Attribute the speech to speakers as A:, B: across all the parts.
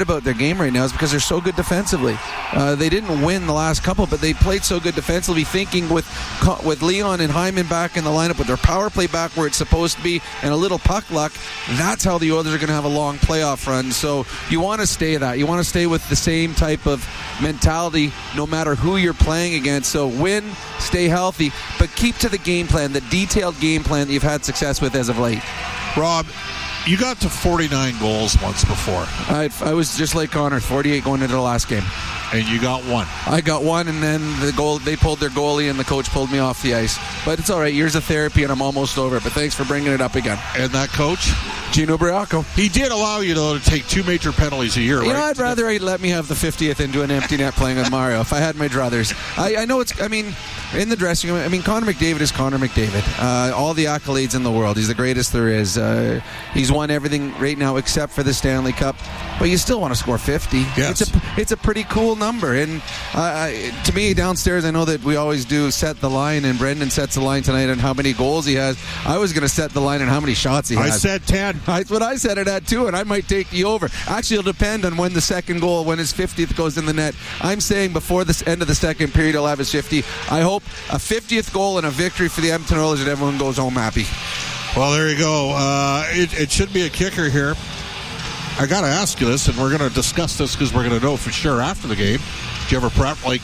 A: about their game right now is because they're so good defensively. They didn't win the last couple, but they played so good defensively, thinking with Leon and Hyman back in the lineup, with their power play back where it's supposed to be, and a little puck luck, that's how the Oilers are going to have a long playoff run. So you want to stay that. You want to stay with the same type of mentality no matter who you're playing against. So win, stay healthy, but keep to the game plan, the detailed game plan that you've had success with as of late.
B: Rob, you got to 49 goals once before.
A: I was just like Connor, 48 going into the last game.
B: And you got one. I
A: got one, and then they pulled their goalie, and the coach pulled me off the ice. But it's all right. Years of therapy, and I'm almost over. But thanks for bringing it up again.
B: And that coach?
A: Gino Briaco.
B: He did allow you, though, to take 2 major penalties a year, right?
A: I'd rather he'd let me have the 50th into an empty net playing with Mario if I had my druthers. I know in the dressing room, Connor McDavid is Connor McDavid. All the accolades in the world. He's the greatest there is. He's won everything right now except for the Stanley Cup. But you still want to score 50.
B: Yes.
A: It's a pretty cool number. And to me, downstairs, I know that we always do set the line, and Brendan sets the line tonight on how many goals he has. I was going to set the line on how many shots he has.
B: I said 10.
A: That's what I set it at, too, and I might take the over. Actually, it'll depend on when the second goal, when his 50th goes in the net. I'm saying before the end of the second period, he'll have his 50. I hope a 50th goal and a victory for the Edmonton Oilers, and everyone goes home happy.
B: Well, there you go. It should be a kicker here. I got to ask you this, and we're going to discuss this because we're going to know for sure after the game. Do you have a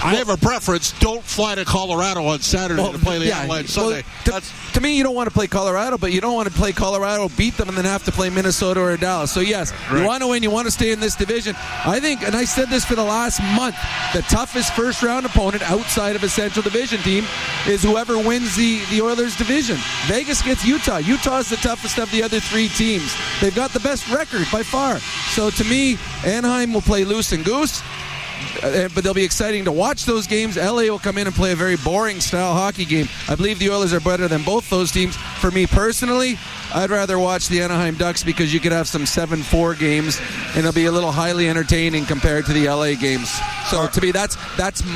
B: I have a preference. Don't fly to Colorado on Saturday to play the Avalanche Sunday.
A: To me, you don't want to play Colorado, but you don't want to play Colorado, beat them, and then have to play Minnesota or Dallas. So, yes, You want to win. You want to stay in this division. I think, and I said this for the last month, the toughest first-round opponent outside of a Central Division team is whoever wins the Oilers division. Vegas gets Utah. Utah is the toughest of the other 3 teams. They've got the best record by far. So, to me, Anaheim will play loose and goose. But they'll be exciting to watch those games. LA will come in and play a very boring style hockey game. I believe the Oilers are better than both those teams. For me personally, I'd rather watch the Anaheim Ducks because you could have some 7-4 games and it'll be a little highly entertaining compared to the LA games. So to me, that's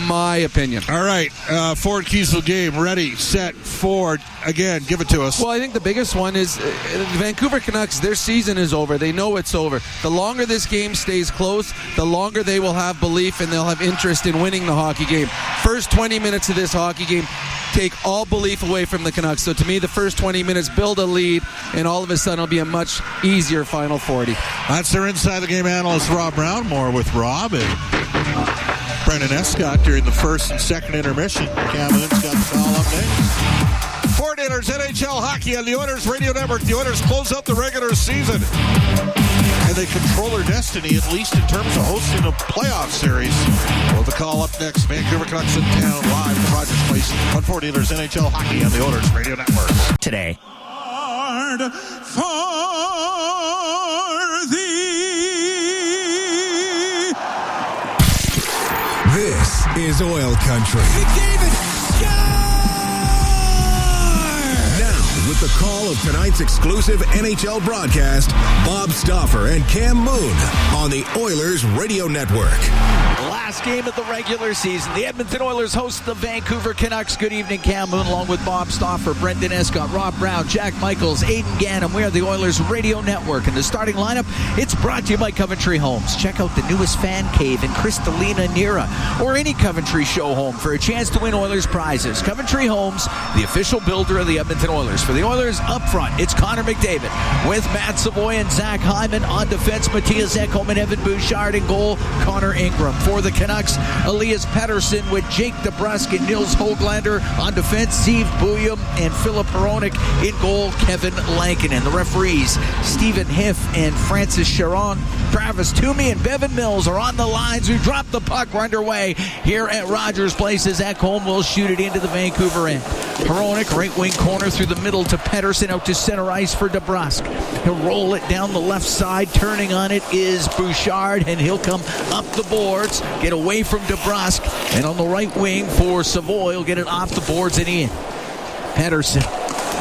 A: my opinion.
B: All right, Ford Kiesel game. Ready, set, Ford. Again, give it to us.
A: Well, I think the biggest one is the Vancouver Canucks. Their season is over. They know it's over. The longer this game stays close, the longer they will have belief and they'll have interest in winning the hockey game. First 20 minutes of this hockey game take all belief away from the Canucks. So to me, the first 20 minutes build a lead, and all of a sudden it'll be a much easier final 40.
B: That's their Inside the Game analyst, Rob Brown. More with Rob and Brendan Escott during the first and second intermission. Cam Moon's got the call up next. Ford enters NHL hockey on the Oilers Radio Network. The Oilers close out the regular season, and they control their destiny, at least in terms of hosting a playoff series. Well, the call up next. Vancouver Canucks in town, live from Rogers Place on Ford Oilers NHL hockey on the Oilers Radio Network.
C: Today.
D: For thee.
E: This is Oil Country.
D: McDavid,
E: With the call of tonight's exclusive NHL broadcast, Bob Stauffer and Cam Moon on the Oilers Radio Network.
C: Last game of the regular season. The Edmonton Oilers host the Vancouver Canucks. Good evening, Cam Moon, along with Bob Stauffer, Brendan Escott, Rob Brown, Jack Michaels, Aidan Gannon. We are the Oilers Radio Network. And the starting lineup, it's brought to you by Coventry Homes. Check out the newest fan cave in Kristalina Nera, or any Coventry show home for a chance to win Oilers prizes. Coventry Homes, the official builder of the Edmonton Oilers. For the Oilers up front, it's Connor McDavid with Hat Savoie and Zach Hyman. On defense, Matthias Ekholm and Evan Bouchard. In goal, Connor Ingram. For the Canucks, Elias Pettersson with Jake DeBrusk and Nils Höglander. On defense, Steve Bouillon and Philip Hronek. In goal, Kevin Lankinen. The referees, Stephen Hiff and Francis Charon. Travis Toomey and Bevan Mills are on the lines. We drop the puck. We're underway here at Rogers Place as Ekholm will shoot it into the Vancouver end. Hronek, right wing corner through the middle to Pettersson, out to center ice for DeBrusk. He'll roll it down the left side. Turning on it is Bouchard, and he'll come up the boards, get away from DeBrusk, and on the right wing for Savoie, he'll get it off the boards and in. Pettersson,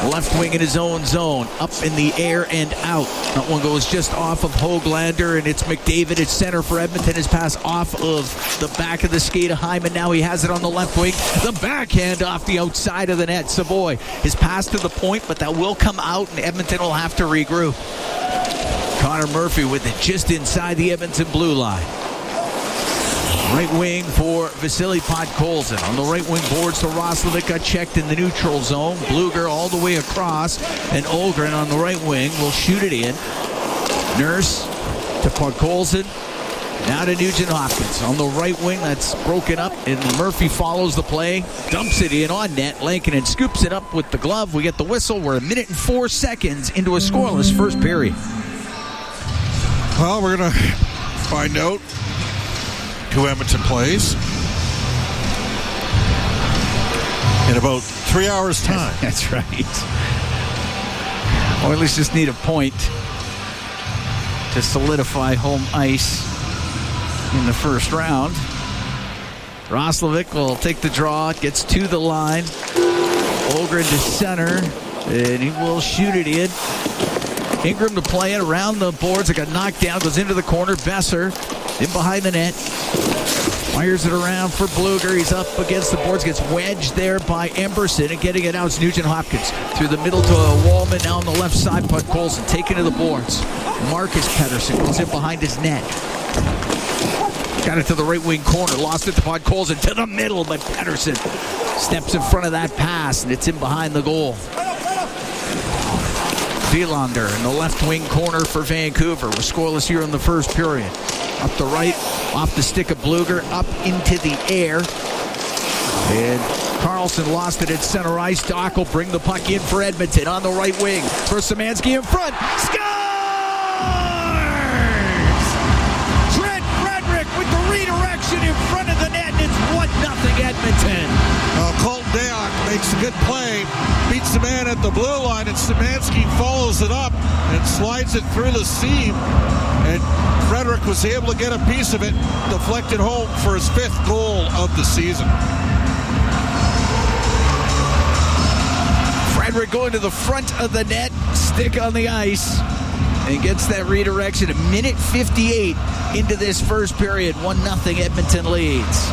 C: left wing in his own zone, up in the air and out. That one goes just off of Höglander, and it's McDavid at center for Edmonton. His pass off of the back of the skate of Hyman. Now he has it on the left wing. The backhand off the outside of the net. Savoie, his pass to the point, but that will come out, and Edmonton will have to regroup. Connor Murphy with it just inside the Edmonton blue line. Right wing for Vasily Podkolzin. On the right wing boards to Roslovic, got checked in the neutral zone. Bluger all the way across, and Olgren on the right wing will shoot it in. Nurse to Podkolzin. Now to Nugent Hopkins. On the right wing, that's broken up, and Murphy follows the play. Dumps it in on net. Lankinen scoops it up with the glove. We get the whistle. We're 1 minute and 4 seconds into a scoreless first period.
B: Well, we're going to find out who Edmonton plays in about 3 hours' time.
C: That's right. Oilers just need a point to solidify home ice in the first round. Roslovic will take the draw. It gets to the line. Olgren to center, and he will shoot it in. Ingram to play it around the boards. It got knocked down. Goes into the corner. Besser in behind the net. Fires it around for Bluger. He's up against the boards. Gets wedged there by Emberson. And getting it out is Nugent Hopkins. Through the middle to Wallman. Now on the left side, Podkolzin taken to the boards. Marcus Pettersson goes in behind his net. Got it to the right wing corner. Lost it to Podkolzin to the middle, but Pettersson steps in front of that pass, and it's in behind the goal. Wielander in the left wing corner for Vancouver. We're scoreless here in the first period. Up the right, off the stick of Bluger, up into the air. And Carlson lost it at center ice. Doc will bring the puck in for Edmonton on the right wing. For Szymanski in front. Scores! Trent Frederick with the redirection in front of the net. And it's 1-0 Edmonton.
B: Colton Dayock makes a good play, beats the man at the blue line, and Szymanski follows it up and slides it through the seam. And Frederick was able to get a piece of it, deflected home for his 5th goal of the season.
C: Frederick going to the front of the net, stick on the ice, and gets that redirection. 1:58 into this first period. 1-0 Edmonton leads.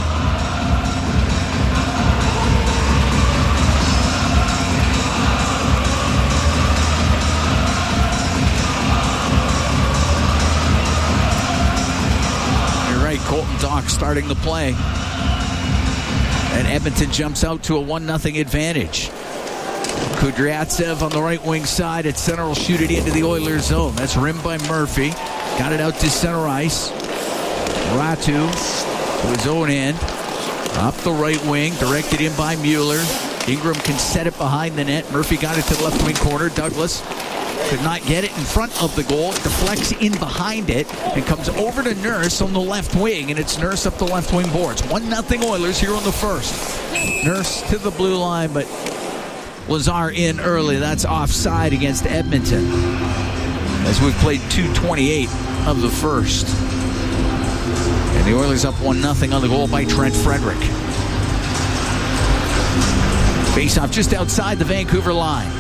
C: Colton Dock starting the play. And Edmonton jumps out to a 1-0 advantage. Kudryavtsev on the right wing side at center will shoot it into the Oilers zone. That's rimmed by Murphy. Got it out to center ice. Ratu to his own end. Up the right wing, directed in by Mueller. Ingram can set it behind the net. Murphy got it to the left wing corner. Douglas could not get it in front of the goal. It deflects in behind it and comes over to Nurse on the left wing, and it's Nurse up the left wing boards. 1-0 Oilers here on the first. Nurse to the blue line, but Lazar in early. That's offside against Edmonton, as we've played 2:28 of the first. And the Oilers up 1-0 on the goal by Trent Frederick. Face-off just outside the Vancouver line.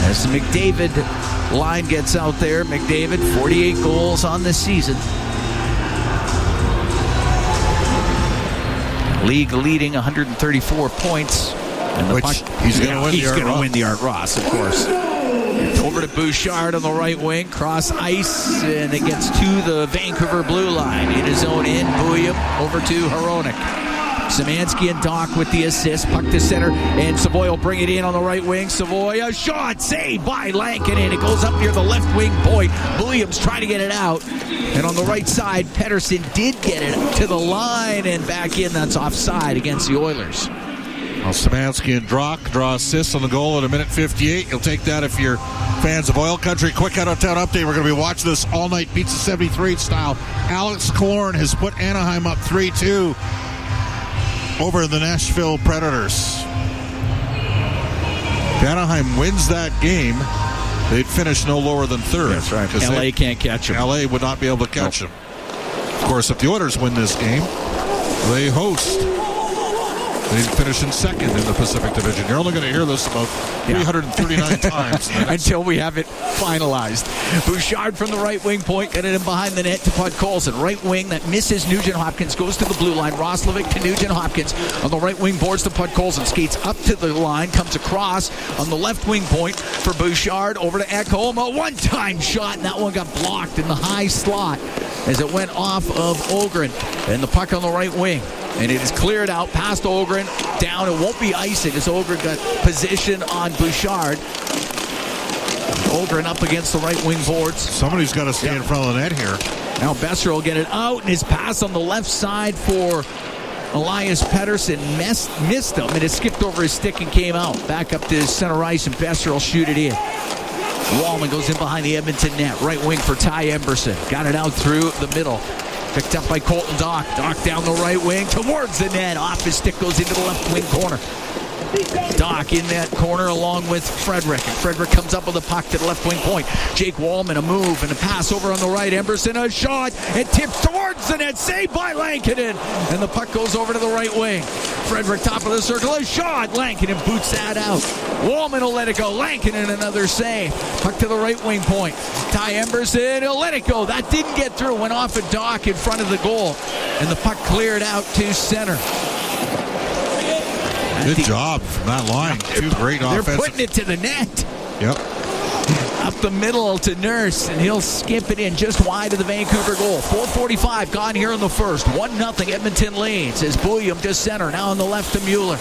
C: As the McDavid line gets out there, McDavid, 48 goals on this season. League leading 134 points. And
B: Which he's going to
C: win the Art Ross, of course. Over to Bouchard on the right wing, cross ice, and it gets to the Vancouver blue line. In his own end, Bouillon over to Hronek. Szymanski and Doc with the assist. Puck to center, and Savoie will bring it in on the right wing. Savoie, a shot, saved by Lankinen. It goes up near the left wing point. Williams trying to get it out. And on the right side, Pettersson did get it to the line and back in. That's offside against the Oilers.
B: Well, Szymanski and Drock draw assists on the goal at 1:58. You'll take that if you're fans of Oil Country. Quick out-of-town update. We're going to be watching this all-night Pizza 73 style. Alex Killorn has put Anaheim up 3-2 over the Nashville Predators. If Anaheim wins that game, they'd finish no lower than third.
C: That's right. LA can't catch them.
B: LA would not be able to catch them. Of course, if the Oilers win this game, they host They finish in second in the Pacific Division. You're only going to hear this about 339 times.
C: Until we have it finalized. Bouchard from the right wing point, getting him behind the net to Podkolzin. Right wing that misses Nugent-Hopkins, goes to the blue line. Roslovic to Nugent-Hopkins. On the right wing boards to Podkolzin. Skates up to the line, comes across on the left wing point for Bouchard. Over to Ekholm. A one-time shot, and that one got blocked in the high slot as it went off of Ogren. And the puck on the right wing. And it is cleared out past Ogren, down. It won't be icing as Ogren got position on Bouchard. Ogren up against the right wing boards.
B: Somebody's got to stay in front of the net here.
C: Now Besser will get it out, and his pass on the left side for Elias Pettersson missed him, and it skipped over his stick and came out. Back up to center ice, and Besser will shoot it in. Wallman goes in behind the Edmonton net. Right wing for Ty Emberson. Got it out through the middle. Picked up by Colton Dock. Dock down the right wing towards the net. Off his stick, goes into the left wing corner. Dock in that corner along with Frederick. And Frederick comes up with a puck to the left wing point. Jake Wallman, a move and a pass over on the right. Emberson, a shot. It tips towards the net. Saved by Lankinen. And the puck goes over to the right wing. Frederick, top of the circle. A shot. Lankinen boots that out. Wallman will let it go. Lankinen, another save. Puck to the right wing point. Ty Emberson, he'll let it go. That didn't get through. Went off a Dock in front of the goal. And the puck cleared out to center.
B: Good job from that line. Two great offensive.
C: They're putting it to the net.
B: Yep.
C: Up the middle to Nurse, and he'll skip it in just wide of the Vancouver goal. 4:45 gone here in the first. 1-0 Edmonton leads as Bulliam to center. Now on the left to Mueller.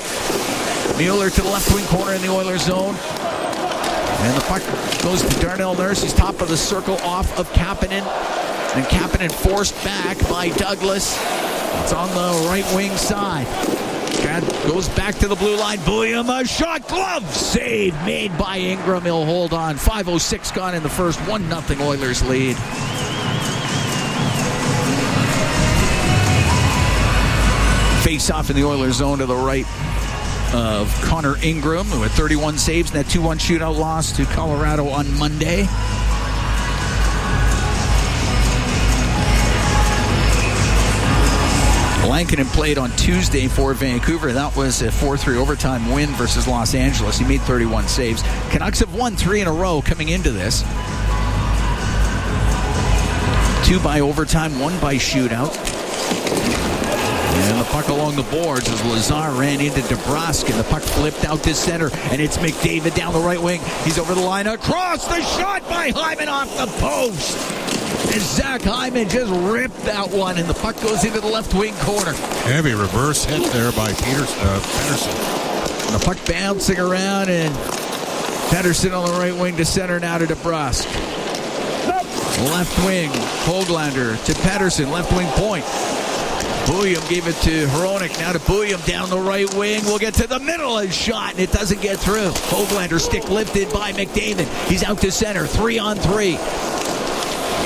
C: Mueller to the left wing corner in the Oilers zone. And the puck goes to Darnell Nurse. He's top of the circle off of Kapanen. And Kapanen forced back by Douglas. It's on the right wing side. Goes back to the blue line. Bulliam, a shot, glove save made by Ingram. He'll hold on. 5:06 gone in the first. 1-0 Oilers lead. Face off in the Oilers zone to the right of Connor Ingram, who had 31 saves in that 2-1 shootout loss to Colorado on Monday. Lankinen played on Tuesday for Vancouver. That was a 4-3 overtime win versus Los Angeles. He made 31 saves. Canucks have won 3 in a row coming into this. 2 by overtime, 1 by shootout. And the puck along the boards as Lazar ran into DeBrusk, and the puck flipped out to center, and it's McDavid down the right wing. He's over the line, across the shot by Hyman off the post. And Zach Hyman just ripped that one, and the puck goes into the left wing corner.
B: Heavy reverse hit there by Pettersson.
C: And the puck bouncing around, and Pettersson on the right wing to center now to DeBrusk. Left wing, Hoglander to Pettersson, left wing point. Bulliam gave it to Hronek, now to Bulliam down the right wing. We'll get to the middle of the shot, and it doesn't get through. Hoglander stick lifted by McDavid. He's out to center, 3-on-3.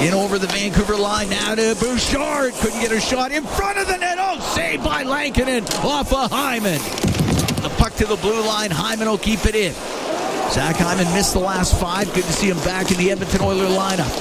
C: In over the Vancouver line, now to Bouchard. Couldn't get a shot in front of the net. Oh, saved by Lankinen off of Hyman. The puck to the blue line. Hyman will keep it in. Zach Hyman missed the last 5. Good to see him back in the Edmonton Oilers lineup.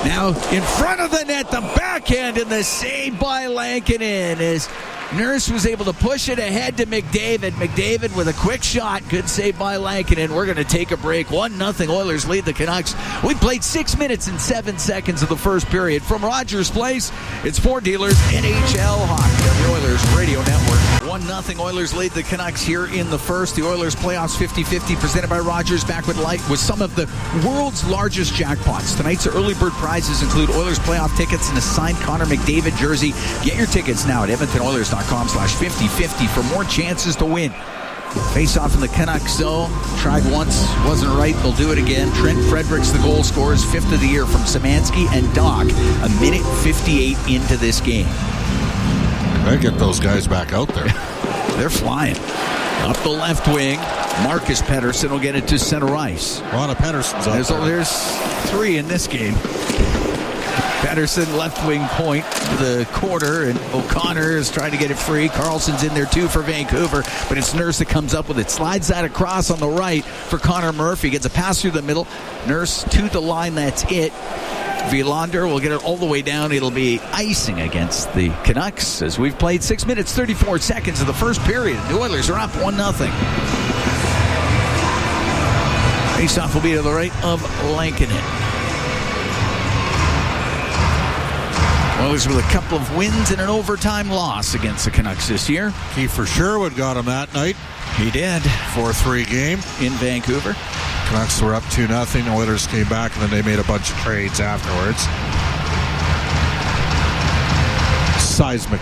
C: Now in front of the net, the backhand, and the save by Lankinen as Nurse was able to push it ahead to McDavid. McDavid with a quick shot. Good save by Lankinen. We're going to take a break. 1-0 Oilers lead the Canucks. We played 6 minutes and 7 seconds of the first period. From Rogers Place, it's Ford Dealers NHL Hockey on the Oilers Radio Network. 1-0 Oilers lead the Canucks here in the first. The Oilers playoffs 50-50 presented by Rogers, back with some of the world's largest jackpots. Tonight's early bird prizes include Oilers playoff tickets and a signed Connor McDavid jersey. Get your tickets now at EdmontonOilers.com/50-50 for more chances to win. Face off in the Canucks zone. Tried once, wasn't right. They'll do it again. Trent Fredericks, the goal scorer, is 5th of the year from Szymanski and Dock. 1:58 into this game.
B: They get those guys back out there.
C: They're flying. Up the left wing, Marcus Pettersson will get it to center ice.
B: A lot of Petterssons out there.
C: There's 3 in this game. Pettersson left wing point to the corner, and O'Connor is trying to get it free. Carlson's in there too for Vancouver, but it's Nurse that comes up with it. Slides that across on the right for Connor Murphy. Gets a pass through the middle. Nurse to the line, that's it. Vilander will get it all the way down. It'll be icing against the Canucks as we've played 6 minutes, 34 seconds of the first period. The Oilers are up 1-0. Faceoff will be to the right of Lankinen. Oilers with a couple of wins and an overtime loss against the Canucks this year.
B: Kiefer Sherwood got him that night.
C: He did.
B: 4-3 game
C: In Vancouver.
B: Canucks were up 2-0. The Oilers came back, and then they made a bunch of trades afterwards. Seismic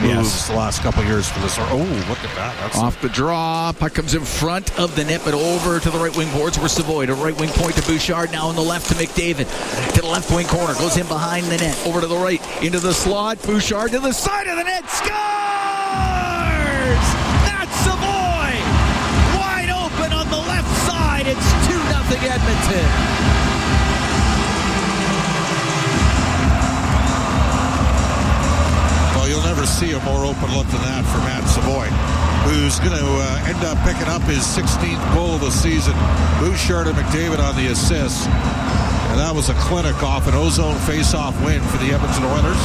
B: moves the last couple of years for this. Oh, look at that. That's
C: Off the draw. Puck comes in front of the net, but over to the right wing boards where Savoie. To right wing point to Bouchard. Now on the left to McDavid. To the left wing corner. Goes in behind the net. Over to the right. Into the slot. Bouchard to the side of the net. Scores! Hat Savoie! Wide open on the left side. It's 2-0 Edmonton.
B: You'll never see a more open look than that from Hat Savoie, who's going to end up picking up his 16th goal of the season. Bouchard and McDavid on the assists. And that was a clinic off an ozone face-off win for the Edmonton Oilers.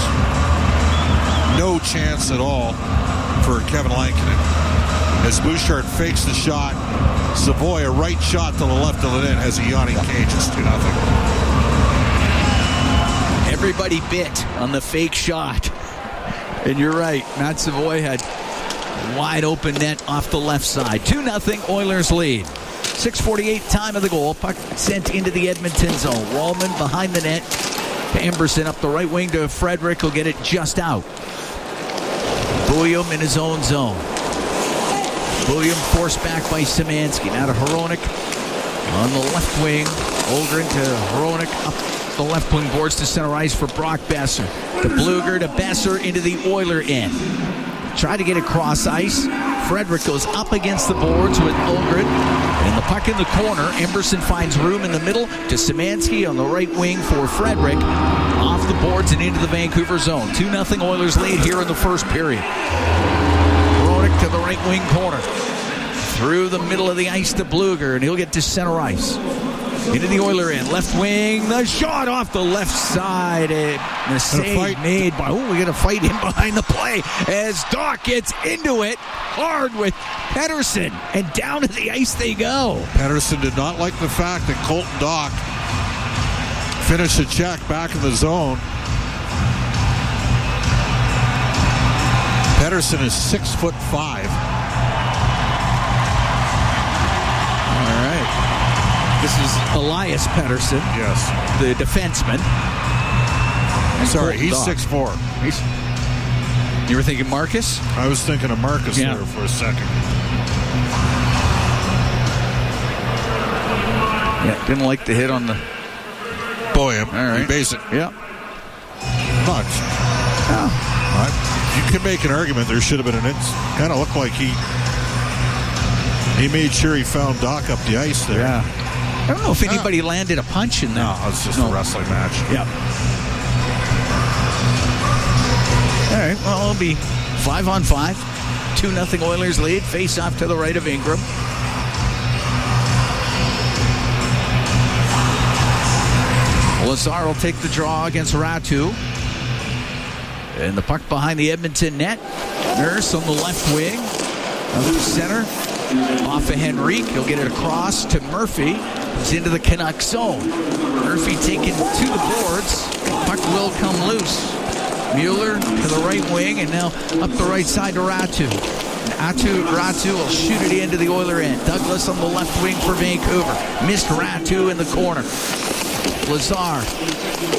B: No chance at all for Kevin Lankinen. As Bouchard fakes the shot, Savoie, a right shot to the left of the net, has a yawning cage. It's 2-0.
C: Everybody bit on the fake shot. And you're right, Hat Savoie had wide open net off the left side. 2-0 Oilers lead. 6:48 time of the goal. Puck sent into the Edmonton zone. Wallman behind the net to Emberson up the right wing to Frederick. He'll get it just out. Bouillon in his own zone. Bouillon forced back by Szymanski. Now to Hronek on the left wing. Holmgren to Hronek up the left wing boards to center ice for Brock Besser. To Bluger to Besser into the Oiler end. Try to get across ice. Frederick goes up against the boards with Holmgren. And the puck in the corner. Emberson finds room in the middle to Szymanski on the right wing for Frederick. Off the boards and into the Vancouver zone. 2-0 Oilers lead here in the first period. Hronek to the right wing corner. Through the middle of the ice to Bluger, and he'll get to center ice. Into the Oiler end. Left wing. The shot off the left side. The save made by... Oh, we got to fight him behind the play as Doc gets into it hard with Pettersson. And down to the ice they go.
B: Pettersson did not like the fact that Colton Doc finished a check back in the zone. Pettersson is 6'5".
C: This is Elias Pettersson.
B: Yes.
C: The defenseman.
B: Sorry, he's 6'4".
C: You were thinking Marcus?
B: I was thinking of Marcus there for a second.
C: Yeah, didn't like the hit on the...
B: Boy,
C: all right.
B: Basic.
C: Yeah.
B: Much.
C: Oh.
B: You can make an argument there should have been an inch. Kind of looked like he made sure he found Doc up the ice there.
C: Yeah. I don't know if anybody landed a punch in there.
B: No, it's just a wrestling match.
C: Yeah. All right, well, it'll be 5-on-5. 2-0 Oilers lead. Face off to the right of Ingram. Lazar will take the draw against Ratu. And the puck behind the Edmonton net. Nurse on the left wing. Other center. Off of Henrique. He'll get it across to Murphy. He's into the Canucks zone. Murphy taken to the boards. Puck will come loose. Mueller to the right wing, and now up the right side to Ratu. Ratu will shoot it into the Oiler end. Douglas on the left wing for Vancouver. Missed Ratu in the corner. Lazar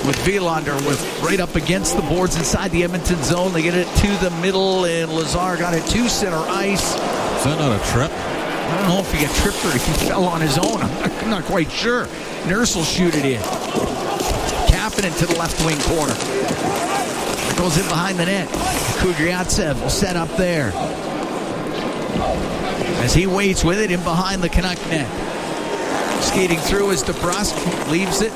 C: with Vilander with right up against the boards inside the Edmonton zone. They get it to the middle, and Lazar got it to center ice.
B: Is that not a trip?
C: I don't know if he got tripped or if he fell on his own. I'm not quite sure. Nurse will shoot it in. Kapanen to the left wing corner. It goes in behind the net. Kudryavtsev will set up there. As he waits with it in behind the Canuck net. Skating through is DeBrusk. Leaves it.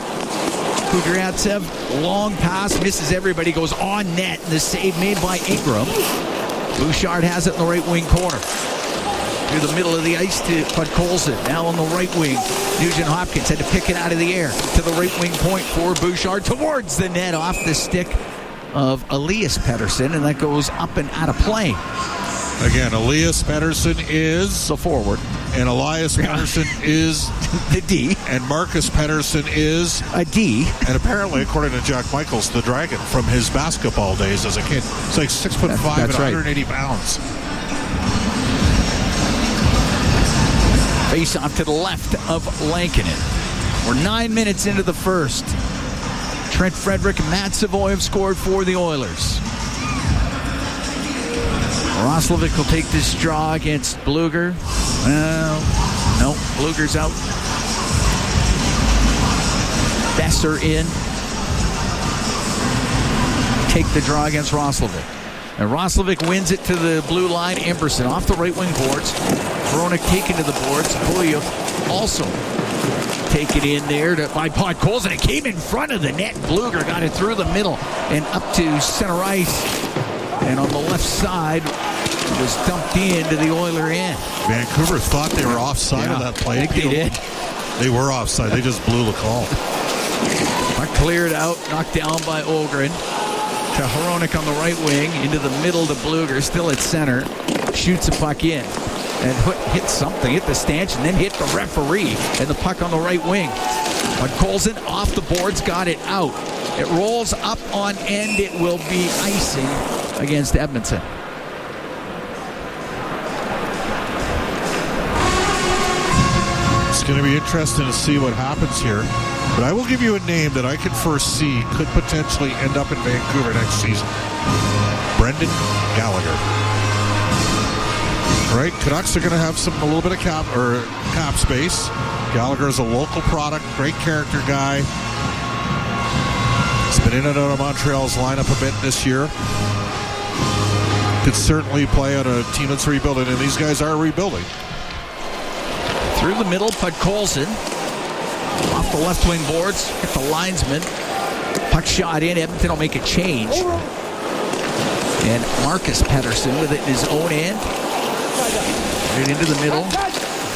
C: Kudryavtsev, long pass, misses everybody, goes on net. The save made by Ingram. Bouchard has it in the right wing corner. through the middle of the ice to Podkolzin. Now on the right wing, Nugent Hopkins had to pick it out of the air to the right wing point for Bouchard towards the net off the stick of Elias Pettersson, and that goes up and out of play.
B: Again, Elias Pettersson is
C: the forward,
B: and Elias Pettersson is
C: the D,
B: and Marcus Pettersson is
C: a D.
B: And apparently, according to Jack Michaels, the Dragon from his basketball days as a kid. It's like 6'5" and 180 pounds.
C: Face off to the left of Lankinen. We're 9 minutes into the first. Trent Frederick and Hat Savoie have scored for the Oilers. Roslovic will take this draw against Bluger. No, Bluger's out. Besser in. Take the draw against Roslovic. And Roslovic wins it to the blue line. Emberson off the right wing boards. Veronic taken to the boards. Boyov also take it in there by Podkolzin. It came in front of the net. Bluger got it through the middle and up to center ice. And on the left side, it was dumped into the Oiler end.
B: Vancouver thought they were offside of that play.
C: I think they did.
B: They were offside. They just blew the call.
C: Puck cleared out, knocked down by Ogren. To Hronek on the right wing, into the middle to Bluger, still at center. Shoots a puck in. And hit something, hit the stanchion, then hit the referee. And the puck on the right wing. But Colson off the boards, got it out. It rolls up on end. It will be icing against Edmonton.
B: It's going to be interesting to see what happens here. But I will give you a name that I can foresee could potentially end up in Vancouver next season. Brendan Gallagher. Right? Canucks are going to have a little bit of cap space. Gallagher is a local product, great character guy. He's been in and out of Montreal's lineup a bit this year. Could certainly play on a team that's rebuilding, and these guys are rebuilding.
C: Through the middle, Podkolzin. Off the left wing boards, hit the linesman. Puck shot in. Edmonton will make a change. And Marcus Pettersson with it in his own end. Right into the middle.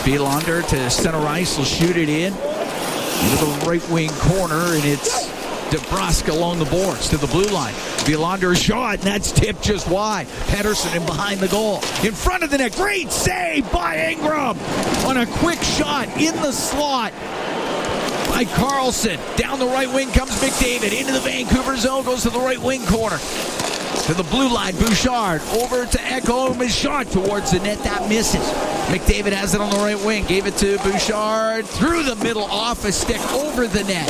C: Vilander to center ice will shoot it in. Into the right wing corner, and it's DeBrusk along the boards to the blue line. Vilander's shot, and that's tipped just wide. Pettersson in behind the goal. In front of the net. Great save by Ingram on a quick shot in the slot by Carlson. Down the right wing comes McDavid. Into the Vancouver zone. Goes to the right wing corner. To the blue line. Bouchard over to Ekholm. His shot towards the net. That misses. McDavid has it on the right wing. Gave it to Bouchard. Through the middle. Off a stick. Over the net.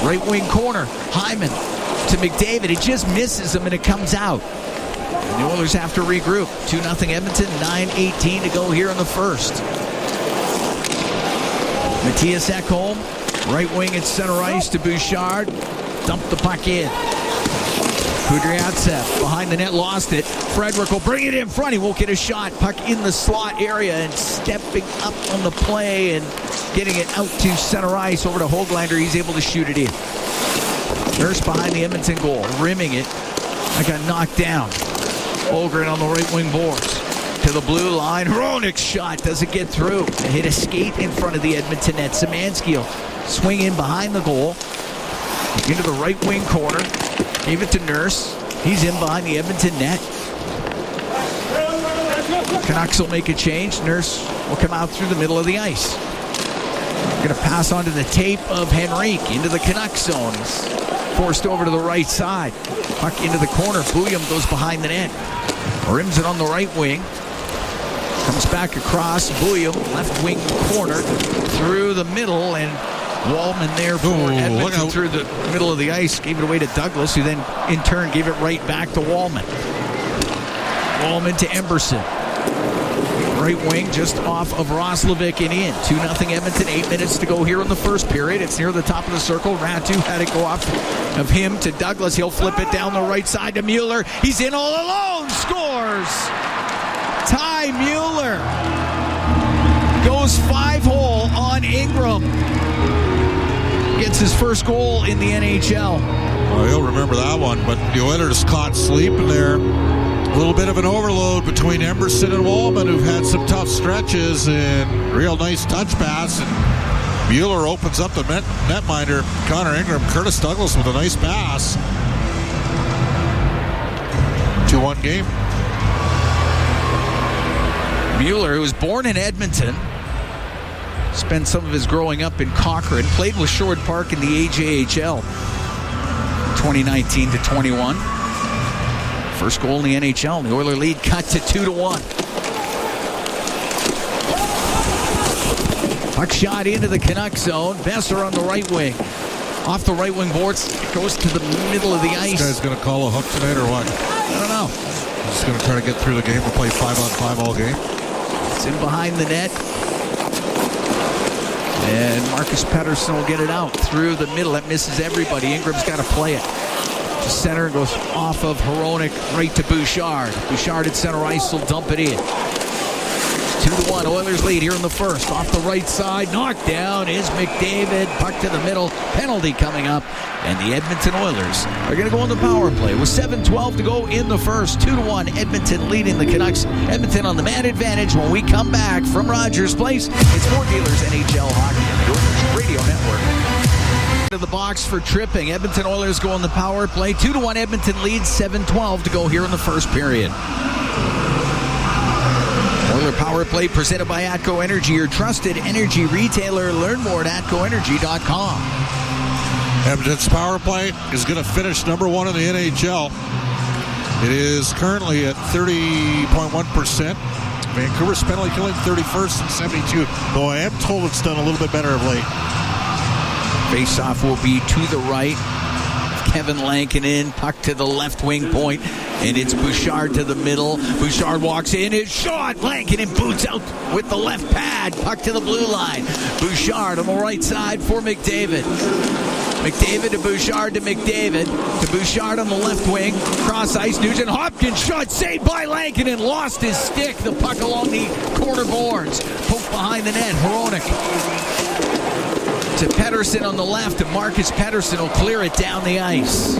C: Right wing corner. Hyman to McDavid. It just misses him and it comes out. And the Oilers have to regroup. 2-0 Edmonton. 9:18 to go here in the first. Matthias Ekholm. Right wing at center ice to Bouchard. Dumped the puck in. Kudryavtsev behind the net, lost it. Frederick will bring it in front. He won't get a shot. Puck in the slot area and stepping up on the play and getting it out to center ice over to Höglander. He's able to shoot it in. Nurse behind the Edmonton goal, rimming it. I got knocked down. Ogren on the right wing boards. To the blue line. Hronek's shot doesn't get through. It hit a skate in front of the Edmonton net. Szymanski will swing in behind the goal. Into the right wing corner. Gave it to Nurse. He's in behind the Edmonton net. Canucks will make a change. Nurse will come out through the middle of the ice. Going to pass on to the tape of Henrique into the Canucks zone. He's forced over to the right side. Puck into the corner. Bouillon goes behind the net. Rims it on the right wing. Comes back across. Bouillon, left wing corner. Through the middle, and Wallman there for Edmonton through the middle of the ice. Gave it away to Douglas, who then in turn gave it right back to Wallman. Wallman to Emberson. Right wing just off of Roslovic and in. 2-0 Edmonton. 8 minutes to go here in the first period. It's near the top of the circle. Ratu had it go off of him to Douglas. He'll flip it down the right side to Mueller. He's in all alone. Scores! Ty Mueller goes 5-hole on Ingram. Gets his first goal in the NHL.
B: Oh, you'll remember that one, but the Oilers caught sleeping there. A little bit of an overload between Emerson and Wallman, who've had some tough stretches, and real nice touch pass. And Mueller opens up the netminder. Connor Ingram, Curtis Douglas with a nice pass. 2-1 game.
C: Mueller, who was born in Edmonton, spent some of his growing up in Cochrane, played with Sherwood Park in the AJHL 2019 to 21. First goal in the NHL. The Oiler lead cut to 2-1. Puck shot into the Canucks zone. Besser on the right wing. Off the right wing boards, goes to the middle of the ice.
B: This guy's going to call a hook tonight or what?
C: I don't know.
B: He's going to try to get through the game and play 5-on-5 all game.
C: It's in behind the net. And Marcus Pettersson will get it out through the middle. That misses everybody. Ingram's got to play it. To center, goes off of Hronek right to Bouchard. Bouchard at center ice will dump it in. 2-1. Oilers lead here in the first. Off the right side. Knocked down is McDavid. Puck to the middle. Penalty coming up. And the Edmonton Oilers are going to go on the power play with 7:12 to go in the first. 2-1. Edmonton leading the Canucks. Edmonton on the man advantage when we come back from Rogers Place. It's Fort Dealers NHL Hockey on the Oilers Radio Network. To the box for tripping. Edmonton Oilers go on the power play. 2-1. Edmonton leads. 7:12 to go here in the first period. Oiler Power Play presented by Atco Energy, your trusted energy retailer. Learn more at atcoenergy.com.
B: Edmonton's power play is going to finish number one in the NHL. It is currently at 30.1%. Vancouver's penalty killing 31st and 72. Though I am told it's done a little bit better of late.
C: Face-off will be to the right. Kevin Lankinen, puck to the left wing point, and it's Bouchard to the middle. Bouchard walks in, his shot. Lankinen boots out with the left pad, puck to the blue line. Bouchard on the right side for McDavid. McDavid to Bouchard to McDavid. To Bouchard on the left wing. Cross ice, Nugent Hopkins shot saved by Lankinen. Lost his stick. The puck along the corner boards. Poked behind the net. Hronek to Pettersson on the left, and Marcus Pettersson will clear it down the ice.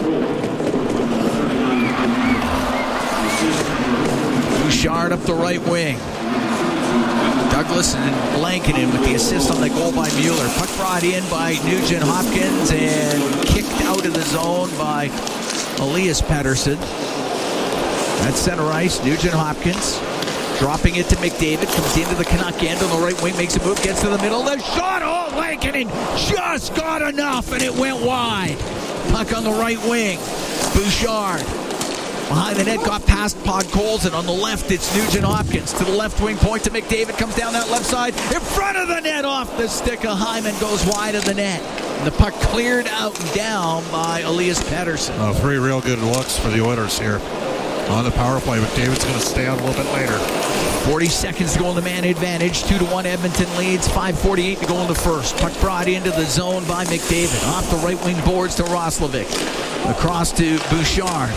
C: Bouchard up the right wing. Douglas and Lankinen with the assist on the goal by Mueller. Puck brought in by Nugent Hopkins and kicked out of the zone by Elias Pettersson. At center ice, Nugent Hopkins dropping it to McDavid, comes into the Canuck end on the right wing, makes a move, gets to the middle, the shot, oh, Lankinen just got enough, and it went wide. Puck on the right wing, Bouchard behind the net, got past Podkolzin. On the left, it's Nugent Hopkins to the left wing point to McDavid, comes down that left side, in front of the net, off the stick of Hyman, goes wide of the net. And the puck cleared out and down by Elias Pettersson.
B: Oh, three real good looks for the Oilers here on the power play. McDavid's going to stay out a little bit later.
C: 40 seconds to go in the man advantage. 2-1 Edmonton leads. 5:48 to go in the first. Puck brought into the zone by McDavid. Off the right wing boards to Roslovic. Across to Bouchard.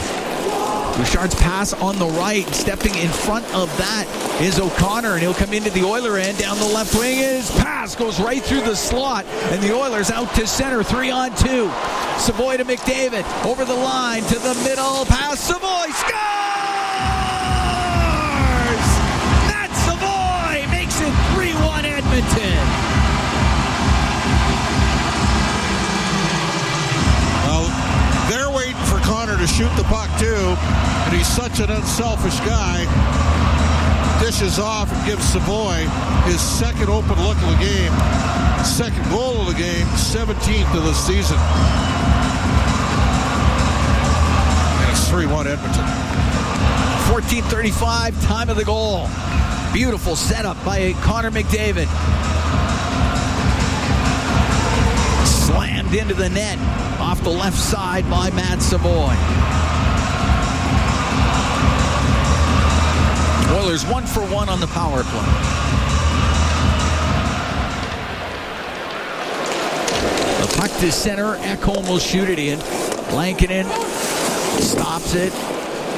C: Bouchard's pass on the right. Stepping in front of that is O'Connor, and he'll come into the Oiler end. Down the left wing, his pass goes right through the slot, and the Oilers out to center. 3-on-2. Savoie to McDavid. Over the line to the middle. Pass. Savoie scores! Hat Savoie makes it 3-1 Edmonton.
B: Well, they're waiting for Connor to shoot the puck too, and he's such an unselfish guy. Dishes off and gives Savoie his second open look of the game, second goal of the game, 17th of the season. And it's 3-1 Edmonton.
C: 14:35, time of the goal. Beautiful setup by Connor McDavid. Slammed into the net off the left side by Matt Savoie. Oilers 1-for-1 on the power play. The puck to center. Ekholm will shoot it in. Lankinen stops it,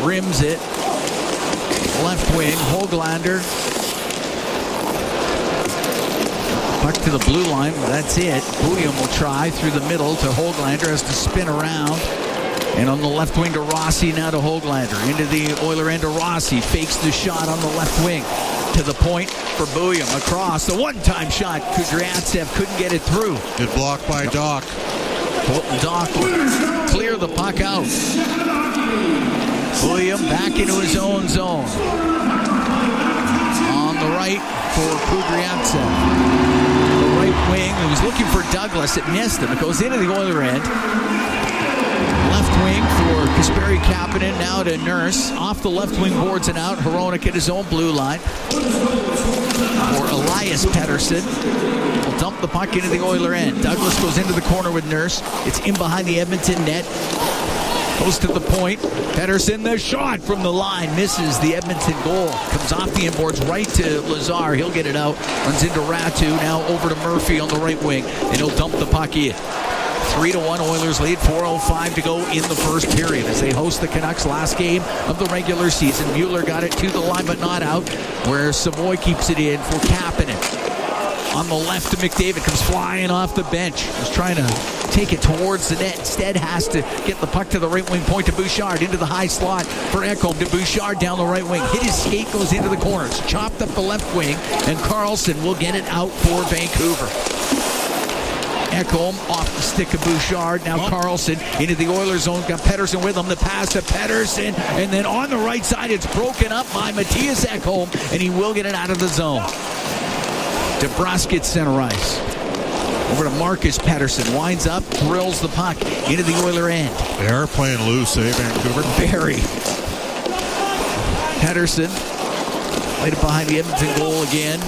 C: rims it. Left wing, Höglander. Puck to the blue line, that's it. Bouillon will try through the middle to Höglander, has to spin around. And on the left wing to Rossi, now to Höglander. Into the Oiler end to Rossi. Fakes the shot on the left wing. To the point for Bouillon. Across. The one-time shot. Kudryavtsev couldn't get it through.
B: Good block by Doc.
C: Doc will clear the puck out. Bouillon back into his own zone. On the right for Kudryavtsev. The right wing. He was looking for Douglas. It missed him. It goes into the Oiler end. Left wing for Kasperi Kapanen, now to Nurse. Off the left wing boards and out. Hronek at his own blue line. For Elias Pettersson. Will dump the puck into the Oiler end. Douglas goes into the corner with Nurse. It's in behind the Edmonton net. Goes to the point. Pettersson, the shot from the line. Misses the Edmonton goal. Comes off the inboards right to Lazar. He'll get it out. Runs into Ratu. Now over to Murphy on the right wing. And he'll dump the puck in. 3-1 Oilers lead, 4:05 to go in the first period as they host the Canucks last game of the regular season. Mueller got it to the line but not out, where Savoie keeps it in for Kapanen. On the left to McDavid, comes flying off the bench. Was trying to take it towards the net. Instead has to get the puck to the right wing point to Bouchard. Into the high slot for Ekholm to Bouchard down the right wing. Hit his skate, goes into the corners. Chopped up the left wing, and Carlson will get it out for Vancouver. Ekholm off the stick of Bouchard. Now Carlson into the Oilers zone. Got Pettersson with him. The pass to Pettersson. And then on the right side, it's broken up by Mattias Ekholm. And he will get it out of the zone. DeBrusk center ice. Over to Marcus Pettersson. Winds up. Drills the puck into the Oiler end.
B: They are playing loose, Vancouver?
C: Very. Pettersson. Played it behind the Edmonton goal again.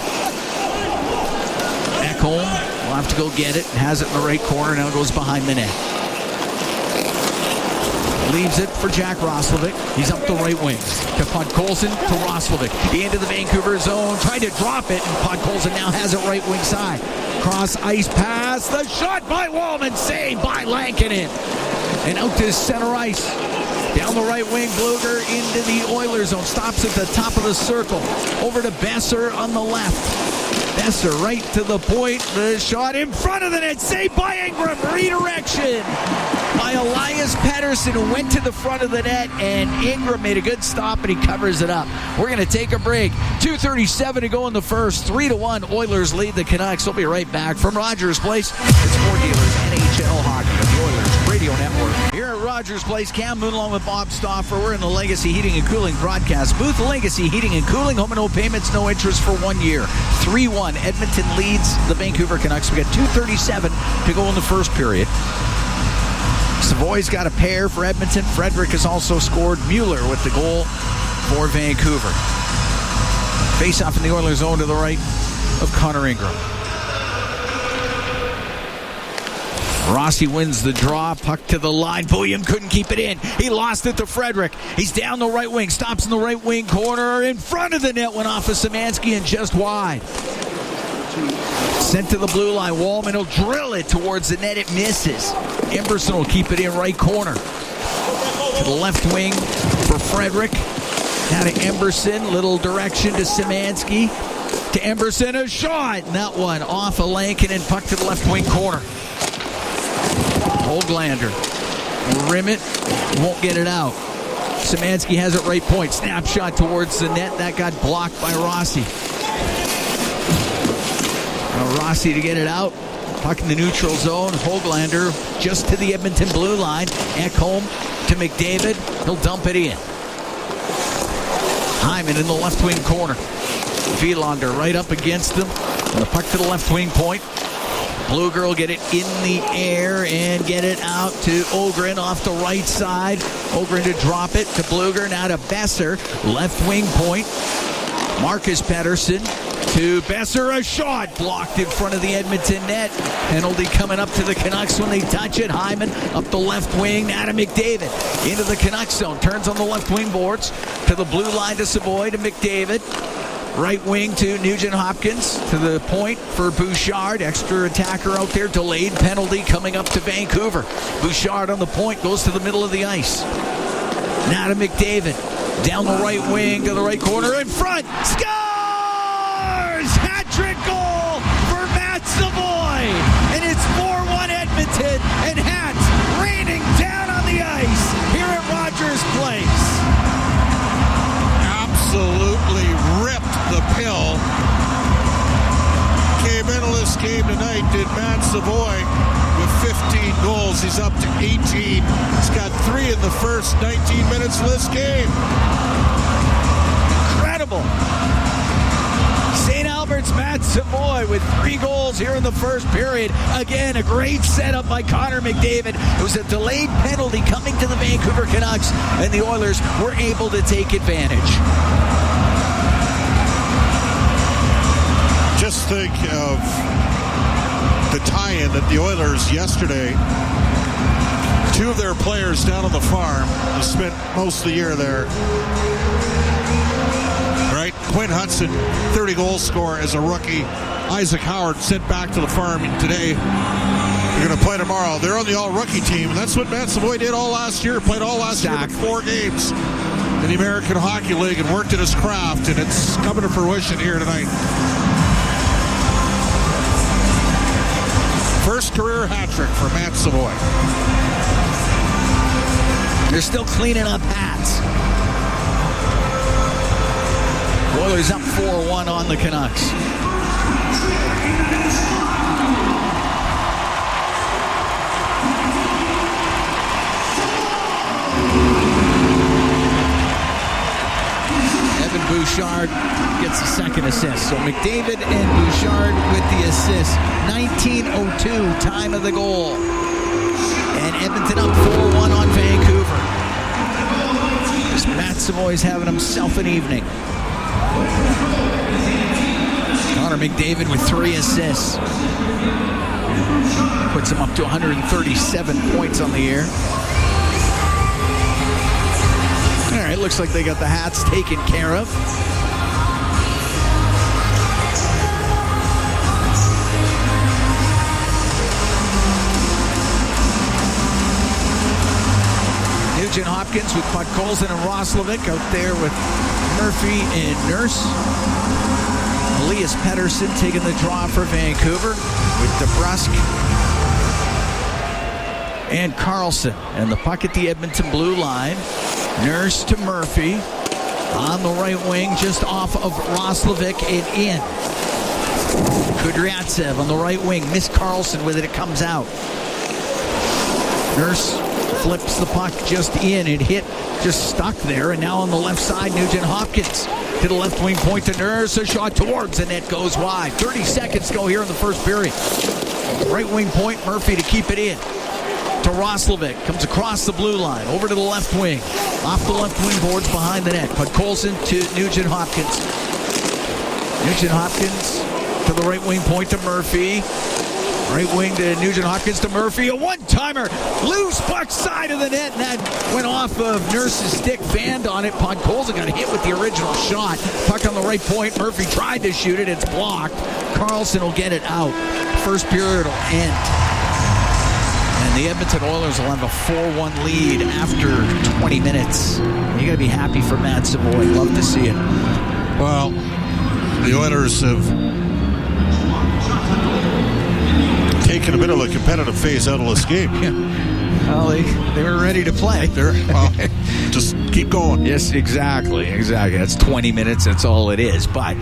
C: Ekholm. Will have to go get it. Has it in the right corner. Now goes behind the net. Leaves it for Jack Roslovic. He's up the right wing. To Podkolzin to Roslovic. Into the Vancouver zone. Tried to drop it. And Podkolzin now has it right wing side. Cross ice pass. The shot by Wallman. Saved by Lankinen. And out to center ice. Down the right wing, Bluger into the Oilers zone. Stops at the top of the circle. Over to Besser on the left. Besser right to the point. The shot in front of the net. Saved by Ingram. Redirection by Elias Pettersson, who went to the front of the net, and Ingram made a good stop, and he covers it up. We're going to take a break. 2:37 to go in the first. 3-1. Oilers lead the Canucks. We'll be right back from Rogers Place. It's Ford Dealers NHL Hockey of the Oilers Radio Network. Here at Rogers Place, Cam Moon along with Bob Stauffer. We're in the Legacy Heating and Cooling broadcast booth. Legacy Heating and Cooling. Home and no payments, no interest for 1 year. 3-1. Edmonton leads the Vancouver Canucks. We got 2:37 to go in the first period. Savoie's got a pair for Edmonton. Frederick has also scored. Mueller with the goal for Vancouver. Face-off in the Oilers zone to the right of Connor Ingram. Rossi wins the draw. Puck to the line. Bouillon couldn't keep it in. He lost it to Frederick. He's down the right wing. Stops in the right wing corner. In front of the net. Went off of Szymanski and just wide. Sent to the blue line. Wallman will drill it towards the net. It misses. Emberson will keep it in right corner. To the left wing for Frederick. Now to Emberson. Little direction to Szymanski. To Emberson. A shot. And that one off of Lankinen. Puck to the left wing corner. Höglander. Rim it. Won't get it out. Szymanski has it right point. Snapshot towards the net. That got blocked by Rossi. Rossi to get it out. Puck in the neutral zone. Höglander just to the Edmonton blue line. Ekholm to McDavid. He'll dump it in. Hyman in the left wing corner. Wielander right up against him. And the puck to the left wing point. Bluger will get it in the air and get it out to Ogren off the right side. Ogren to drop it to Bluger. Now to Besser. Left wing point. Marcus Pettersson to Besser. A shot blocked in front of the Edmonton net. Penalty coming up to the Canucks when they touch it. Hyman up the left wing. Now to McDavid. Into the Canucks zone. Turns on the left wing boards. To the blue line to Savoie to McDavid. Right wing to Nugent Hopkins. To the point for Bouchard. Extra attacker out there. Delayed penalty coming up to Vancouver. Bouchard on the point. Goes to the middle of the ice. Now to McDavid. Down the right wing to the right corner. In front. Scores! Hat-trick goal for Hat Savoie. And it's 4-1 Edmonton. And Hats raining down on the ice.
B: celebrated Hat Savoie with 15 goals. He's up to 18. He's got 3 in the first 19 minutes of this game.
C: Incredible. St. Albert's Hat Savoie with 3 goals here in the first period. Again, a great setup by Connor McDavid. It was a delayed penalty coming to the Vancouver Canucks, and the Oilers were able to take advantage.
B: Just think of the tie-in that the Oilers yesterday, 2 of their players down on the farm, they spent most of the year there. Right? Quinn Hudson, 30-goal scorer as a rookie. Isaac Howard sent back to the farm today. They're going to play tomorrow. They're on the all-rookie team. And that's what Hat Savoie did all last year. Played all last year, but 4 games in the American Hockey League and worked at his craft, and it's coming to fruition here tonight. First career hat trick for Hat Savoie.
C: They're still cleaning up hats. Oilers up 4-1 on the Canucks. Evan Bouchard gets the second assist. So McDavid and Bouchard with the assist. 19:02 time of the goal. And Edmonton up 4-1 on Vancouver. Hat Savoie's having himself an evening. Connor McDavid with 3 assists. Puts him up to 137 points on the year. All right, looks like they got the hats taken care of. Nugent Hopkins with Podkolzin and Roslovic out there with Murphy and Nurse. Elias Pettersson taking the draw for Vancouver with DeBrusk and Carlson. And the puck at the Edmonton blue line. Nurse to Murphy on the right wing, just off of Roslovic and in. Kudryavtsev on the right wing. Miss Carlson with it. It comes out. Nurse flips the puck just in. It hit, just stuck there. And now on the left side, Nugent Hopkins to the left wing point to Nurse. A shot towards the net goes wide. 30 seconds go here in the first period. Right wing point, Murphy to keep it in. To Roslovic, comes across the blue line, over to the left wing. Off the left wing boards behind the net. Podkolzin to Nugent Hopkins. Nugent Hopkins to the right wing point to Murphy. Right wing to Nugent Hopkins to Murphy. A one-timer. Loose puck side of the net. And that went off of Nurse's stick. Fanned on it. Podkolzin got hit with the original shot. Puck on the right point. Murphy tried to shoot it. It's blocked. Carlson will get it out. First period will end. And the Edmonton Oilers will have a 4-1 lead after 20 minutes. You got to be happy for Hat Savoie. Love to see it.
B: Well, the Oilers have taken a bit of a competitive phase out of this game.
C: Yeah. Well, they were ready to play.
B: Just keep going.
C: Yes, exactly. That's 20 minutes. That's all it is. But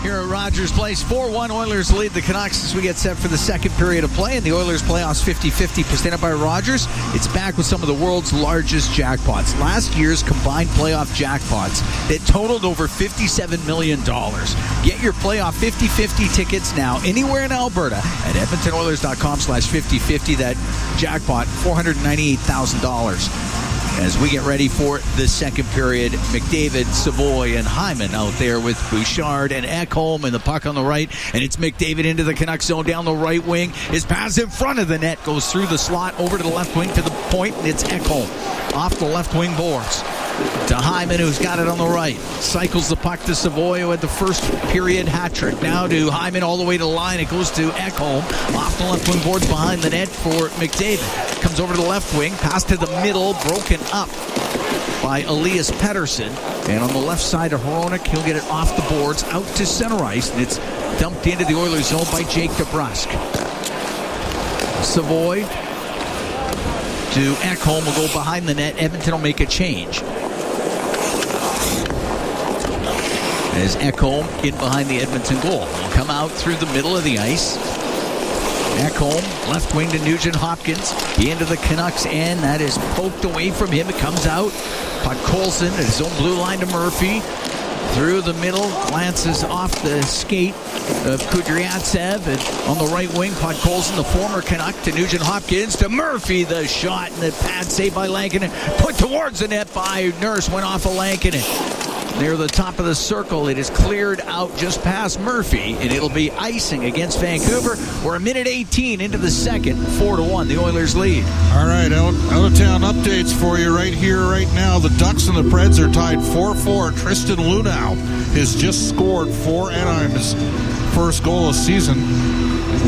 C: here at Rogers Place, 4-1 Oilers lead the Canucks as we get set for the second period of play. And the Oilers playoffs 50-50 presented by Rogers. It's back with some of the world's largest jackpots. Last year's combined playoff jackpots that totaled over $57 million. Get your playoff 50-50 tickets now anywhere in Alberta at EdmontonOilers.com/5050. That jackpot, $498,000. As we get ready for the second period, McDavid, Savoie, and Hyman out there with Bouchard and Ekholm and the puck on the right. And it's McDavid into the Canucks zone down the right wing. His pass in front of the net goes through the slot over to the left wing to the point, and it's Ekholm off the left wing boards. To Hyman, who's got it on the right. Cycles the puck to Savoie, who had the first period hat trick. Now to Hyman all the way to the line. It goes to Ekholm. Off the left wing boards behind the net for McDavid. Comes over to the left wing. Pass to the middle. Broken up by Elias Pettersson. And on the left side of Hronek, he'll get it off the boards out to center ice. And it's dumped into the Oilers zone by Jake DeBrusk. Savoie to Ekholm will go behind the net. Edmonton will make a change. As Ekholm in behind the Edmonton goal. Will come out through the middle of the ice. Ekholm, left wing to Nugent Hopkins. He into the Canucks end. That is poked away from him. It comes out. Podkolzin at his own blue line to Murphy. Through the middle, glances off the skate of Kudryavtsev. And on the right wing, Podkolzin, the former Canuck, to Nugent Hopkins, to Murphy. The shot and the pad saved by Lankinen. Put towards the net by Nurse. Went off of Lankinen. Near the top of the circle, it is cleared out just past Murphy, and it'll be icing against Vancouver. We're a minute 18 into the second, 4-1, the Oilers lead.
B: All right, out-of-town updates for you right here, right now. The Ducks and the Preds are tied 4-4. Tristan Luneau has just scored for Anaheim's first goal of the season.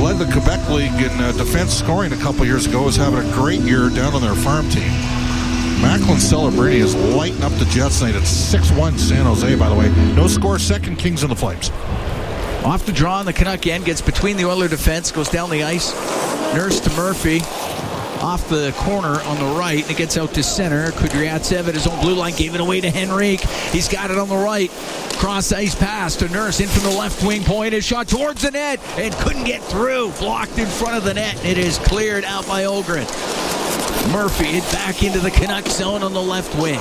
B: Led the Quebec League in defense scoring a couple years ago. Was having a great year down on their farm team. Macklin Celebrini is lighting up the Jets tonight at 6-1 San Jose, by the way. No score, second, Kings and the Flames.
C: Off the draw on the Canuck end, gets between the Oiler defense, goes down the ice. Nurse to Murphy. Off the corner on the right, and it gets out to center. Kudryavtsev at his own blue line, gave it away to Henrique. He's got it on the right. Cross ice pass to Nurse in from the left wing point. His shot towards the net and couldn't get through. Blocked in front of the net. It is cleared out by Ogren. Murphy it back into the Canuck zone on the left wing.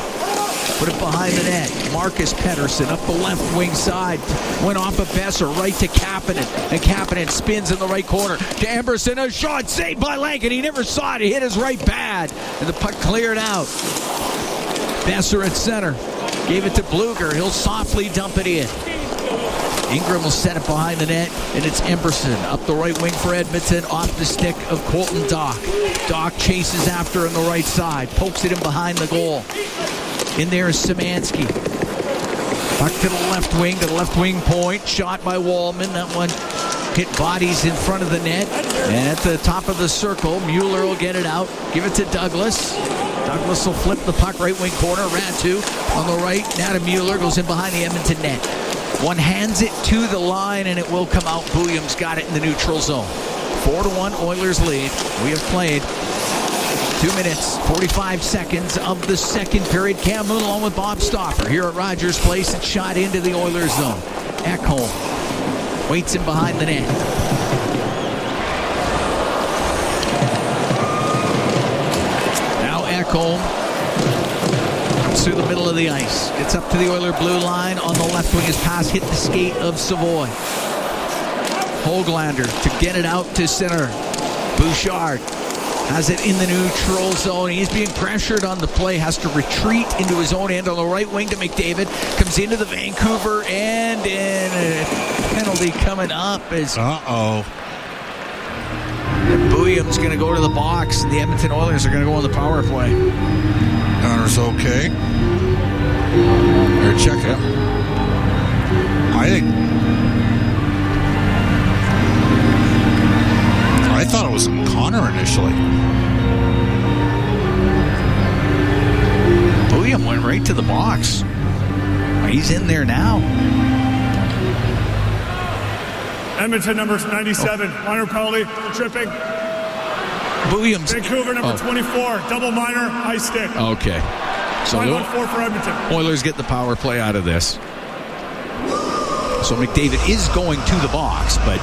C: Put it behind the net. Marcus Pettersson up the left wing side. Went off of Besser right to Kapanen. And Kapanen spins in the right corner to Emberson. A shot saved by Lankin. He never saw it. He hit his right pad. And the puck cleared out. Besser at center. Gave it to Bluger. He'll softly dump it in. Ingram will set it behind the net, and it's Emberson up the right wing for Edmonton, off the stick of Colton Dock. Dock chases after on the right side, pokes it in behind the goal. In there is Szymanski. Puck to the left wing point, shot by Wallman. That one hit bodies in front of the net, and at the top of the circle, Mueller will get it out, give it to Douglas. Douglas will flip the puck right wing corner. Ratu on the right, now to Mueller, goes in behind the Edmonton net. One hands it to the line, and it will come out. Williams got it in the neutral zone. 4-1 Oilers lead. We have played 2 minutes, 45 seconds of the second period. Cam Moon along with Bob Stauffer here at Rogers Place. It's shot into the Oilers zone. Ekholm waits in behind the net. Now Ekholm through the middle of the ice. Gets up to the Oiler blue line. On the left wing, his pass hit the skate of Savoie. Höglander to get it out to center. Bouchard has it in the neutral zone. He's being pressured on the play. Has to retreat into his own end on the right wing to McDavid. Comes into the Vancouver end, and a penalty coming up is... Williams going to go to the box, and the Edmonton Oilers are going to go on the power play.
B: Connor's okay. Here, check it. I thought it was Connor initially.
C: William went right to the box. He's in there now.
F: Edmonton number 97, minor penalty, tripping.
C: Williams.
F: Vancouver number 24, double minor, high stick.
C: Okay. So
F: 5-1-4 for Edmonton.
C: Oilers get the power play out of this. So McDavid is going to the box, but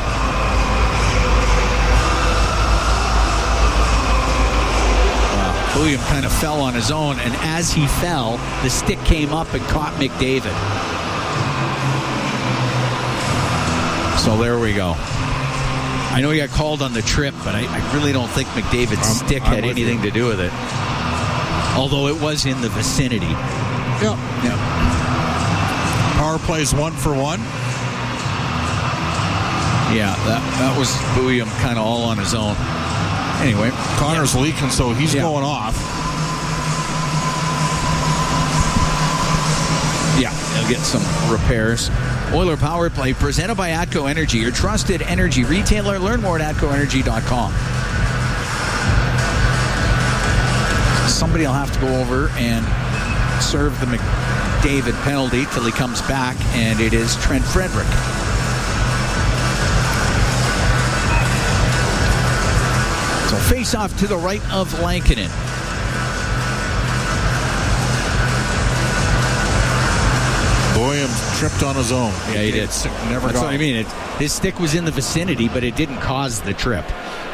C: William kind of fell on his own, and as he fell, the stick came up and caught McDavid. So there we go. I know he got called on the trip, but I really don't think McDavid's stick had anything to do with it. Although it was in the vicinity.
B: Yep. Power plays 1 for 1.
C: Yeah, that was William kind of all on his own. Anyway.
B: Connor's leaking, so he's going off.
C: Yeah, he'll get some repairs. Oiler Power Play presented by ATCO Energy, your trusted energy retailer. Learn more at ATCOenergy.com. Somebody will have to go over and serve the McDavid penalty till he comes back, and it is Trent Frederick. So face off to the right of Lankinen.
B: Williams tripped on his own.
C: Yeah, he did.
B: Never
C: That's what I mean. His stick was in the vicinity, but it didn't cause the trip.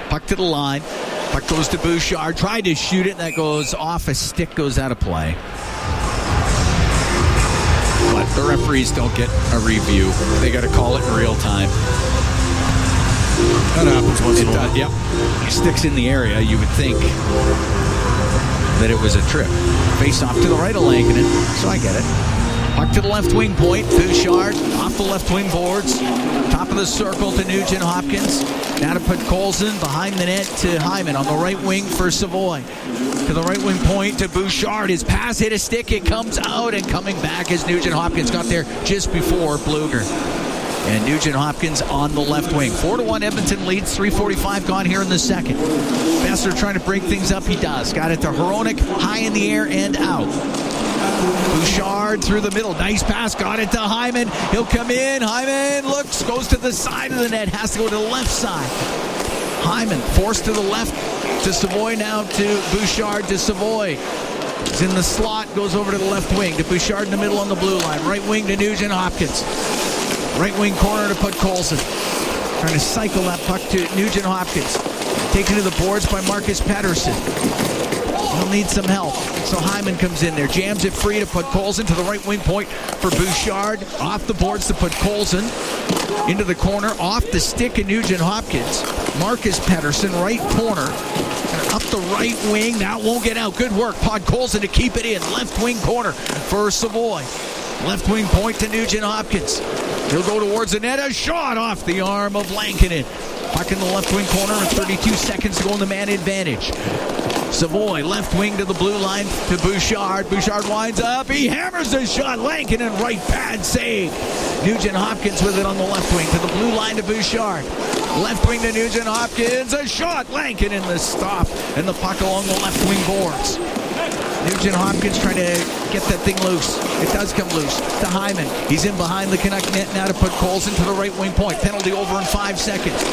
C: Puck to the line. Puck goes to Bouchard. Tried to shoot it. That goes off. A stick goes out of play. But the referees don't get a review. They got to call it in real time.
B: That happens once in a while.
C: Yep. He sticks in the area. You would think that it was a trip. Face off to the right of Lankinen. So I get it. Puck to the left wing point. Bouchard off the left wing boards. Top of the circle to Nugent Hopkins. Now to put Colson behind the net to Hyman on the right wing for Savoie. To the right wing point to Bouchard. His pass hit a stick. It comes out, and coming back as Nugent Hopkins got there just before Bluger. And Nugent Hopkins on the left wing. 4-1 Edmonton leads. 3:45 gone here in the second. Besser trying to break things up. He does. Got it to Hronek. High in the air and out. Bouchard through the middle. Nice pass. Got it to Hyman. He'll come in. Hyman looks. Goes to the side of the net. Has to go to the left side. Hyman forced to the left to Savoie. Now to Bouchard to Savoie. He's in the slot. Goes over to the left wing to Bouchard in the middle on the blue line. Right wing to Nugent Hopkins. Right wing corner to put Colson. Trying to cycle that puck to Nugent Hopkins. Taken to the boards by Marcus Pettersson. He'll need some help. So Hyman comes in there. Jams it free to put Colson to the right wing point for Bouchard. Off the boards to put Colson. Into the corner. Off the stick of Nugent Hopkins. Marcus Pettersson, right corner. And up the right wing. That won't get out. Good work. Pod Colson to keep it in. Left wing corner for Savoie. Left wing point to Nugent Hopkins. He'll go towards the net. A shot off the arm of Lankinen. Puck in the left wing corner and 32 seconds to go in the man advantage. Savoie left wing to the blue line to Bouchard. Bouchard winds up. He hammers a shot. Lankinen right pad save. Nugent Hopkins with it on the left wing to the blue line to Bouchard. Left wing to Nugent Hopkins. A shot. Lankinen the stop. And the puck along the left wing boards. Nugent Hopkins trying to get that thing loose. It does come loose to Hyman. He's in behind the Canuck net now to put Colson to the right wing point. Penalty over in 5 seconds.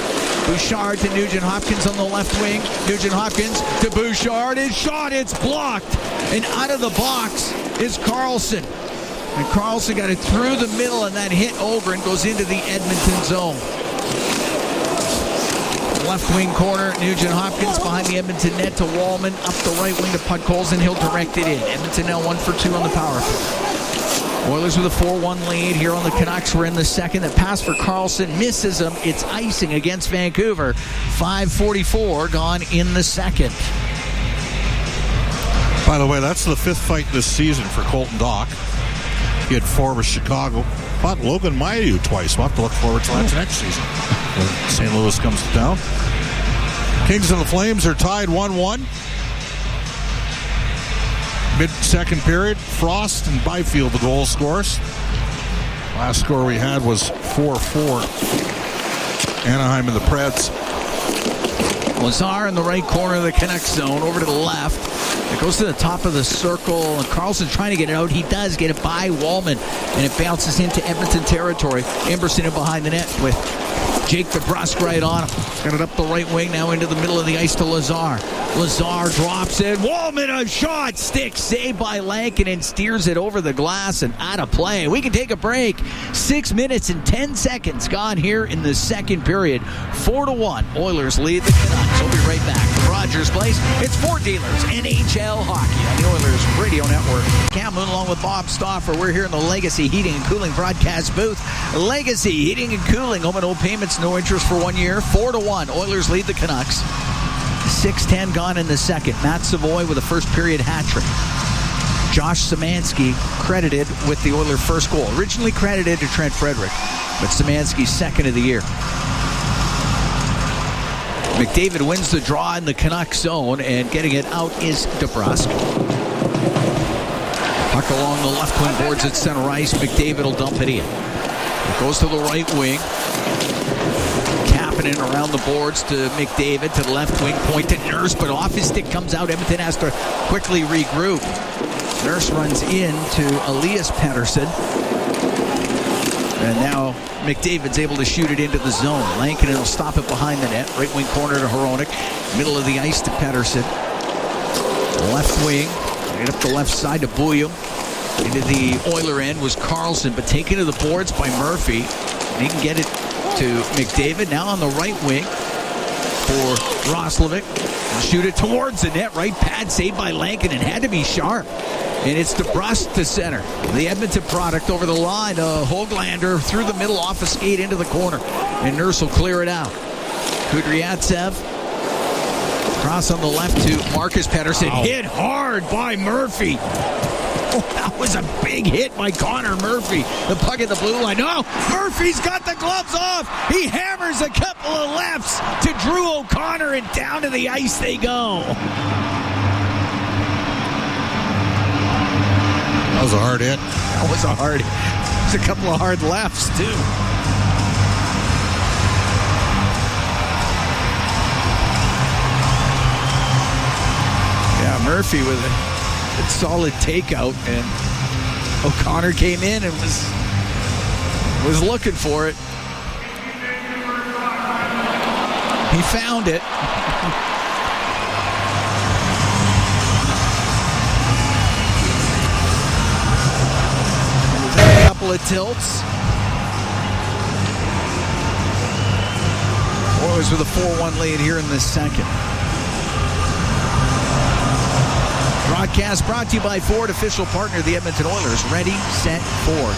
C: Bouchard to Nugent Hopkins on the left wing. Nugent Hopkins to Bouchard. His shot, it's blocked. And out of the box is Carlson. And Carlson got it through the middle, and that hit Ogren goes into the Edmonton zone. Left wing corner, Nugent Hopkins behind the Edmonton net to Wallman. Up the right wing to Putt Colson. He'll direct it in. Edmonton now 1 for 2 on the power play. Oilers with a 4-1 lead here on the Canucks. We're in the second. The pass for Carlson misses him. It's icing against Vancouver. 5:44 gone in the second.
B: By the way, that's the 5th fight this season for Colton Dach. He had 4 with Chicago. Fought Logan Mailloux twice. We'll have to look forward to that next season when St. Louis comes to town. Kings and the Flames are tied 1-1. Mid-second period, Frost and Byfield the goal scorers. Last score we had was 4-4. Anaheim and the Preds.
C: Lazar in the right corner of the Canucks zone, over to the left. It goes to the top of the circle, and Carlson trying to get it out. He does get it by Wallman, and it bounces into Edmonton territory. Emberson in behind the net with Jake DeBrusk right on him. Got it up the right wing, now into the middle of the ice to Lazar. Lazar drops it. Wallman, a shot. Stick saved by Lankin and steers it over the glass and out of play. We can take a break. 6 minutes and 10 seconds gone here in the second period. 4-1. Oilers lead the Canucks. We'll be right back from Rogers Place. It's Ford Dealers NHL Hockey on the Oilers Radio Network. Cam Moon along with Bob Stauffer. We're here in the Legacy Heating and Cooling broadcast booth. Legacy Heating and Cooling. Home and no payments, no interest for 1 year. 4-1. Oilers lead the Canucks. 6:10 gone in the second. Hat Savoie with a first period hat trick. Josh Szymanski credited with the Oilers' first goal. Originally credited to Trent Frederick, but Szymanski's second of the year. McDavid wins the draw in the Canucks zone, and getting it out is DeBrusk. Puck along the left wing boards at center ice. McDavid will dump it in. It goes to the right wing. Kapanen around the boards to McDavid, to the left wing point to Nurse, but off his stick comes out. Edmonton has to quickly regroup. Nurse runs into Elias Pettersson. And now McDavid's able to shoot it into the zone. Lankinen will stop it behind the net. Right wing corner to Hronek. Middle of the ice to Pettersson. Left wing. Right up the left side to Bouillon. Into the Oiler end was Carlson, but taken to the boards by Murphy. And he can get it to McDavid. Now on the right wing. for Roslovic. Shoot it towards the net. Right pad saved by Lankin and had to be sharp. And it's DeBrusque to center. The Edmonton product over the line. Hoglander through the middle off a skate into the corner. And Nurse will clear it out. Kudryavtsev cross on the left to Marcus Pettersson. Wow. Hit hard by Murphy. Oh, that was a big hit by Connor Murphy. The puck at the blue line. No, Murphy's got the gloves off. He hammers a couple of lefts to Drew O'Connor, and down to the ice they go.
B: That was a hard hit.
C: That was a hard hit. There's a couple of hard lefts, too. Yeah, Murphy with a solid takeout, and O'Connor came in and was looking for it. He found it. A couple of tilts. Oilers with a 4-1 lead here in the second. Broadcast brought to you by Ford, official partner of the Edmonton Oilers. Ready, set, Ford.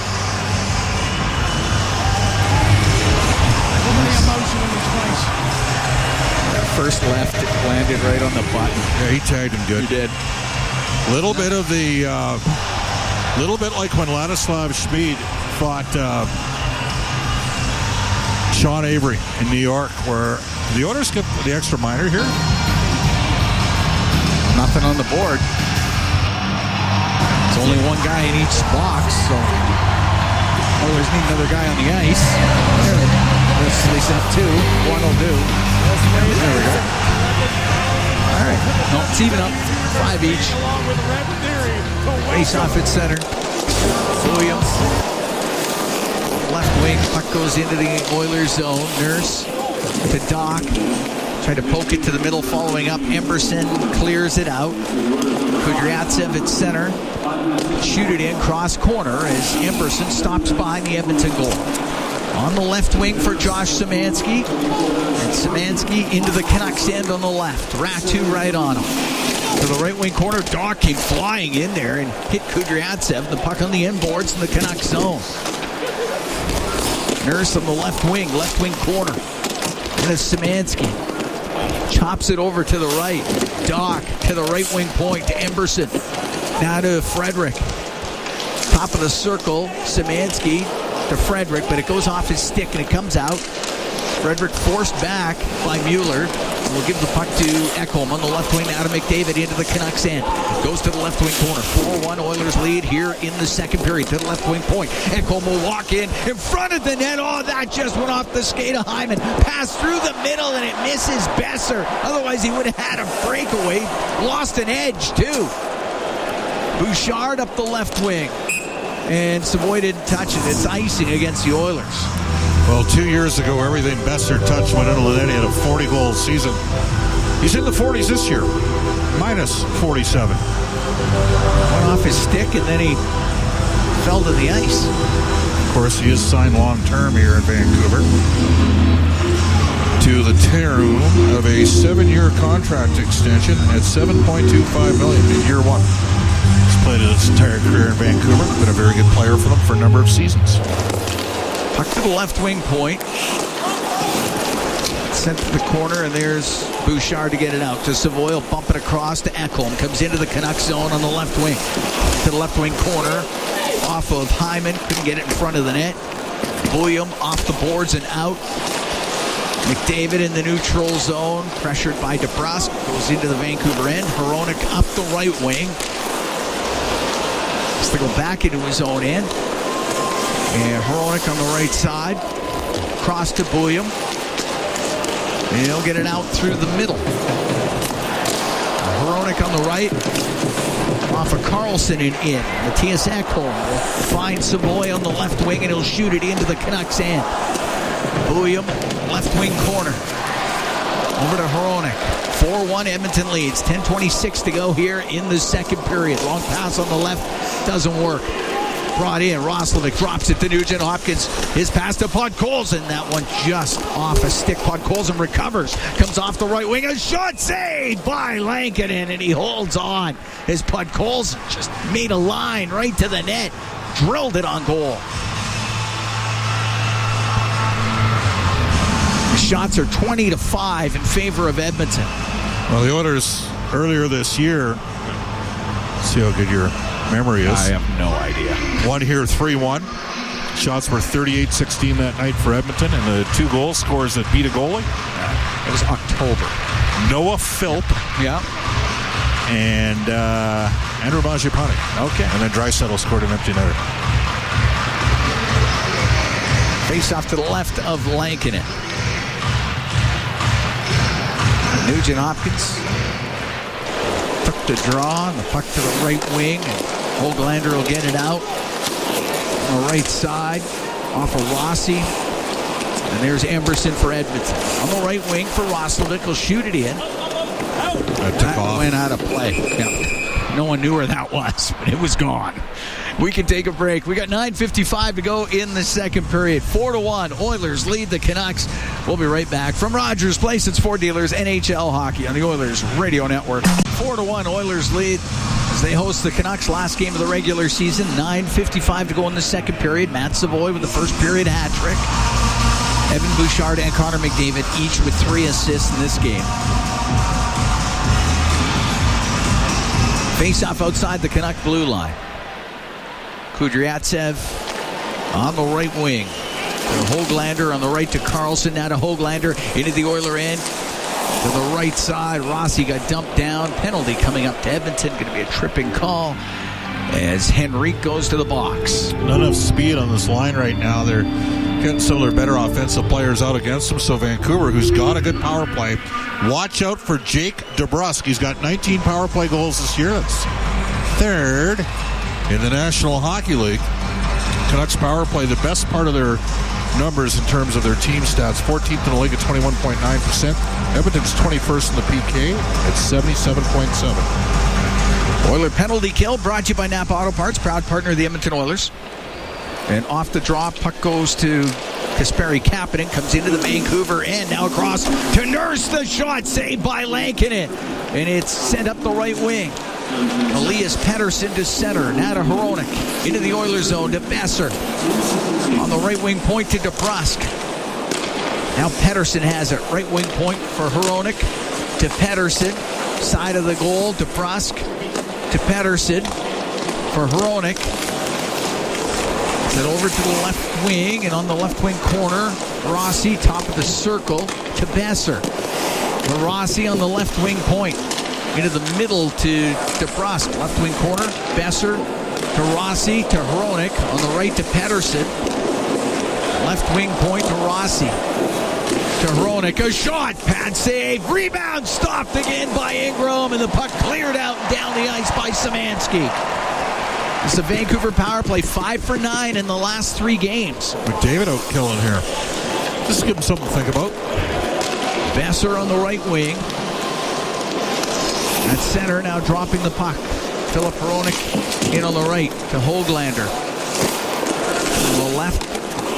C: First left landed right on the button.
B: Yeah, he tagged him good.
C: He did.
B: Little bit like when Ladislav Speed fought Sean Avery in New York, where the Oilers get the extra minor here.
C: Nothing on the board. It's only one guy in each box, so Oilers need another guy on the ice. Let's release up two. One will do. There we go. All right. No, it's even up. 5 each. Face off at center. Williams. Left wing. Puck goes into the Oilers zone. Nurse to Doc. Try to poke it to the middle, following up. Emberson clears it out. Kudryavtsev at center. Shoot it in, cross corner as Emberson stops behind the Edmonton goal. On the left wing for Josh Szymanski. And Szymanski into the Canucks end on the left. Ratu right on him. To the right wing corner, Doc came flying in there and hit Kudryavtsev. The puck on the inboards in the Canucks zone. Nurse on the left wing corner. And it's Szymanski. Chops it over to the right. Doc to the right wing point to Emberson. Now to Frederick. Top of the circle, Szymanski to Frederick, but it goes off his stick and it comes out. Frederick forced back by Mueller. We'll give the puck to Ekholm on the left wing now to McDavid into the Canucks end. Goes to the left wing corner. 4-1 Oilers lead here in the second period. To the left wing point. Ekholm will walk in front of the net. Oh, that just went off the skate of Hyman. Passed through the middle and it misses Besser. Otherwise he would have had a breakaway. Lost an edge too. Bouchard up the left wing. And Savoie didn't touch it. It's icing against the Oilers.
B: Well, 2 years ago, everything Besser touched went into the net. He had a 40-goal season. He's in the 40s this year, minus 47.
C: Went off his stick, and then he fell to the ice.
B: Of course, he is signed long-term here in Vancouver to the tune of a 7-year contract extension at $7.25 million in year one. He's played his entire career in Vancouver. Been a very good player for them for a number of seasons.
C: Puck to the left wing point. Sent to the corner, and there's Bouchard to get it out. To Savoie, will bump it across to Ekholm. Comes into the Canucks zone on the left wing. To the left wing corner. Off of Hyman. Couldn't get it in front of the net. William off the boards and out. McDavid in the neutral zone. Pressured by DeBrusque. Goes into the Vancouver end. Hronek up the right wing. Has to go back into his own end. And Hronek on the right side. Cross to William. And he'll get it out through the middle. Hronek on the right. Off of Carlson and in. Matthias Ekholm will find Savoie on the left wing and he'll shoot it into the Canucks end. William, left wing corner. Over to Hronek. 4-1 Edmonton leads. 10:26 to go here in the second period. Long pass on the left. Doesn't work. brought in. Roslovic drops it to Nugent Hopkins. His pass to Podkolzin. That one just off a stick. Podkolzin recovers. Comes off the right wing. A shot saved by Lankinen, and he holds on as Podkolzin just made a line right to the net. Drilled it on goal. The shots are 20-5 in favor of Edmonton.
B: Well, the Oilers earlier this year, let's see how good your memory is.
C: I have no idea.
B: One here, 3-1. Shots were 38-16 that night for Edmonton, and the 2 goal scores that beat a goalie.
C: It was October.
B: Noah Philp.
C: Yeah.
B: And Andrew Mangiapane.
C: Okay.
B: And then Draisaitl scored an empty netter.
C: Face off to the left of Lankinen. Nugent Hopkins took the draw, and the puck to the right wing. Höglander will get it out on the right side off of Rossi. And there's Emberson for Edmonton. On the right wing for Roslovic. He'll shoot it in. That went out of play. Yeah. No one knew where that was, but it was gone. We can take a break. We got 9:55 to go in the second period. 4-1. Oilers lead the Canucks. We'll be right back from Rogers Place. It's Ford Dealers NHL Hockey on the Oilers Radio Network. 4-1. Oilers lead as they host the Canucks. Last game of the regular season. 9:55 to go in the second period. Hat Savoie with the first period hat trick. Evan Bouchard and Connor McDavid each with 3 assists in this game. Face-off outside the Canuck blue line. Kudryavtsev on the right wing. Höglander on the right to Karlsson. Now to Höglander into the Oiler end. To the right side. Rossi got dumped down. Penalty coming up to Edmonton. Going to be a tripping call as Henrique goes to the box.
B: Not enough speed on this line right now. They're getting some of their better offensive players out against them. So Vancouver, who's got a good power play, watch out for Jake DeBrusk. He's got 19 power play goals this year. That's 3rd in the National Hockey League. Canucks power play, the best part of their numbers in terms of their team stats. 14th in the league at 21.9%. Edmonton's 21st in the PK at 77.7%.
C: Oiler penalty kill brought to you by Napa Auto Parts, proud partner of the Edmonton Oilers. And off the draw, puck goes to Kasperi Kapanen, comes into the Vancouver end, now across to Nurse. The shot saved by Lankinen, and it's sent up the right wing. Elias Pettersson to center, now to Hronek, into the Oilers zone to Besser. On the right wing point to DeBrusk. Now Pettersson has it, right wing point for Hronek to Pettersson, side of the goal, DeBrusk to Pettersson for Hronek. Then over to the left wing, and on the left wing corner, Rossi, top of the circle, to Besser. Rossi on the left wing point. Into the middle to DeBrusk. Left wing corner, Besser to Rossi to Hronek. On the right to Pettersson. Left wing point to Rossi. To Hronek. A shot, pad save, rebound stopped again by Ingram, and the puck cleared out and down the ice by Szymanski. It's a Vancouver power play, 5 for 9 in the last 3 games.
B: McDavid out killing here. Just give him something to think about.
C: Besser on the right wing. At center, now dropping the puck. Philip Hronek in on the right to Höglander. On the left,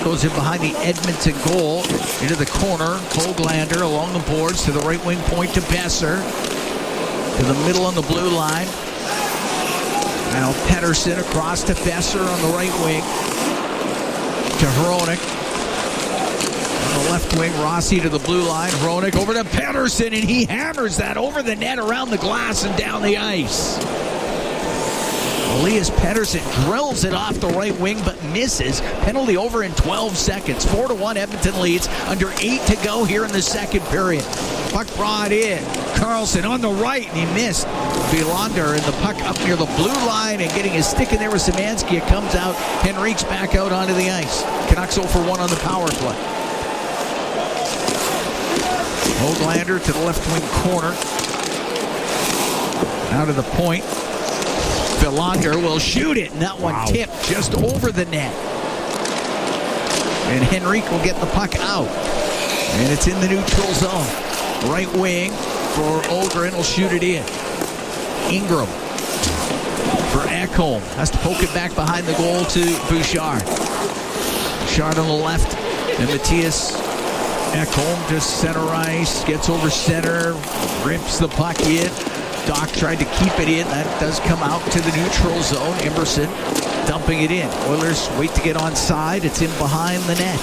C: goes in behind the Edmonton goal. Into the corner, Höglander along the boards to the right wing point to Besser. To the middle on the blue line. Now Pettersson across to Besser on the right wing. To Hronek. On the left wing, Rossi to the blue line. Hronek over to Pettersson, and he hammers that over the net, around the glass, and down the ice. Elias Pettersson drills it off the right wing, but misses. Penalty over in 12 seconds. 4-1 Edmonton leads. Under 8 to go here in the second period. Puck brought in. Karlsson on the right, and he missed. Vilander and the puck up near the blue line, and getting his stick in there with Szymanski. It comes out. Henrique's back out onto the ice. Canucks 0 for 1 on the power play. Höglander to the left wing corner. Out of the point. Vilander will shoot it, and that one tipped just over the net. And Henrique will get the puck out. And it's in the neutral zone. Right wing for Ogren will shoot it in. Ingram for Ekholm. Has to poke it back behind the goal to Bouchard. Bouchard on the left, and Matthias Ekholm just center ice, gets over center, rips the puck in. Doc tried to keep it in. That does come out to the neutral zone. Emerson dumping it in. Oilers wait to get onside. It's in behind the net.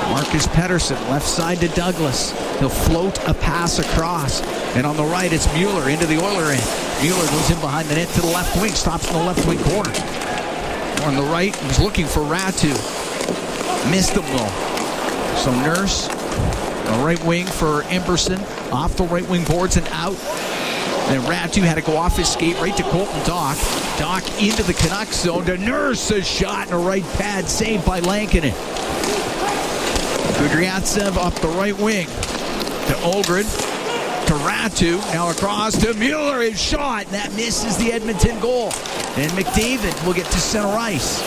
C: Marcus Pettersson, left side to Douglas. He'll float a pass across. And on the right, it's Mueller into the Oiler end. Mueller goes in behind the net to the left wing. Stops in the left wing corner. On the right, he's looking for Ratu. Missed him though. So Nurse, the right wing for Emerson. Off the right wing boards and out. Then Ratu had to go off his skate right to Colton Doc. Doc into the Canucks zone to Nurse. A shot and a right pad saved by Lankinen. Kudryavtsev up the right wing to Olgren, to Ratu, now across to Mueller. His shot, and that misses the Edmonton goal. And McDavid will get to center ice.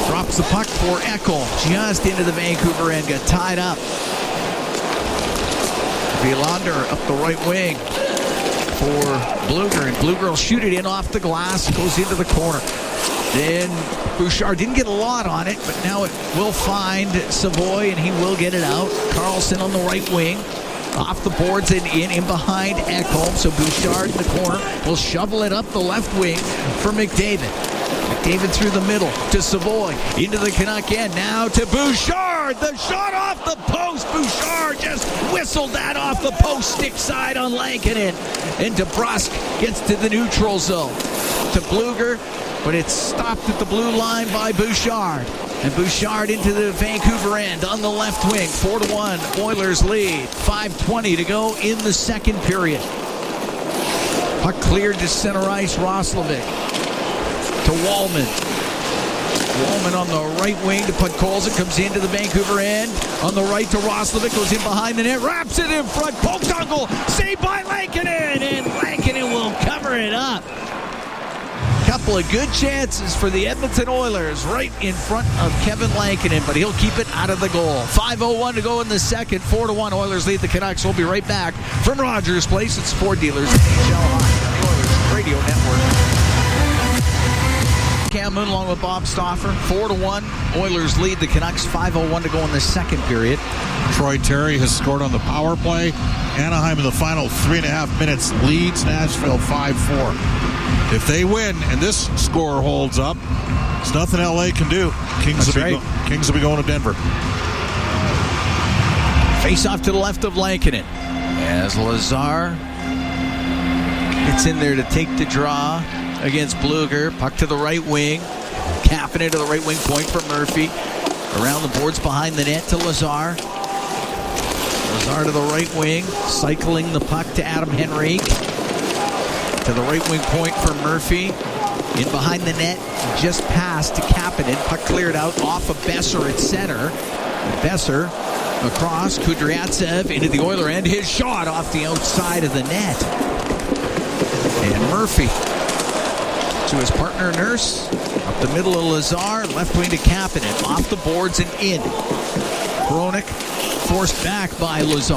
C: Drops the puck for Ekholm, just into the Vancouver end, got tied up. Vilander up the right wing for Bluger, and Bluger will shoot it in off the glass, goes into the corner. Then Bouchard didn't get a lot on it, but now it will find Savoie, and he will get it out. Carlson on the right wing, off the boards and in behind Ekholm. So Bouchard in the corner will shovel it up the left wing for McDavid. McDavid through the middle to Savoie, into the Canuck end, now to Bouchard. The shot off the post. Bouchard just whistled that off the post, stick side on Lankinen. And DeBrusk gets to the neutral zone. To Bluger, but it's stopped at the blue line by Bouchard. And Bouchard into the Vancouver end on the left wing. 4-1, Oilers lead. 5:20 to go in the second period. Puck cleared to center ice, Roslovic. To Wallman. Wallman on the right wing to Podkolzin, comes into the Vancouver end. On the right to Roslovic, goes in behind the net, wraps it in front, poked uncle, saved by Lankinen, and Lankinen will cover it up. Couple of good chances for the Edmonton Oilers right in front of Kevin Lankinen, but he'll keep it out of the goal. 5:01 to go in the second. 4-1, Oilers lead the Canucks. We'll be right back from Rogers Place. It's Ford Dealers, NHL High, the Oilers Radio Network. Cam Moon along with Bob Stauffer. 4-1, Oilers lead the Canucks. 5:01 to go in the second period.
B: Troy Terry has scored on the power play. Anaheim in the final 3.5 minutes leads Nashville 5-4. If they win and this score holds up, there's nothing LA can do. Kings will be going to Denver.
C: Face off to the left of Lankinen as Lazar gets in there to take the draw against Bluger. Puck to the right wing. Capping it to the right wing point for Murphy. Around the boards behind the net to Lazar. Lazar to the right wing. Cycling the puck to Adam Henrique. To the right wing point for Murphy. In behind the net. Just past to Kapanen. Puck cleared out off of Besser at center. Besser across. Kudryavtsev into the Oiler end. His shot off the outside of the net. And Murphy to his partner Nurse. Up the middle of Lazar. Left wing to Kapanen. Off the boards and in. Hronek forced back by Lazar.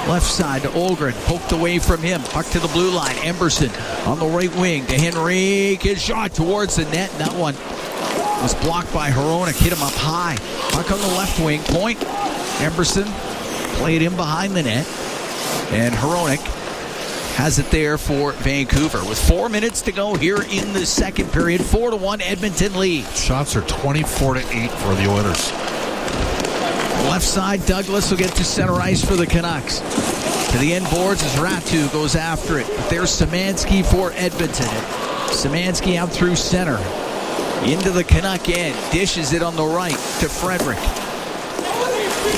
C: Left side to Olgren. Poked away from him. Puck to the blue line. Emberson on the right wing to Henrique. His shot towards the net. That one was blocked by Hronek. Hit him up high. Puck on the left wing. Point. Emberson played him behind the net. And Hronek has it there for Vancouver. With 4 minutes to go here in the second period. 4-1, Edmonton lead.
B: Shots are 24-8 for the Oilers.
C: Left side, Douglas will get to center ice for the Canucks. To the end boards as Ratu goes after it. But there's Szymanski for Edmonton. Szymanski out through center. Into the Canuck end. Dishes it on the right to Frederick.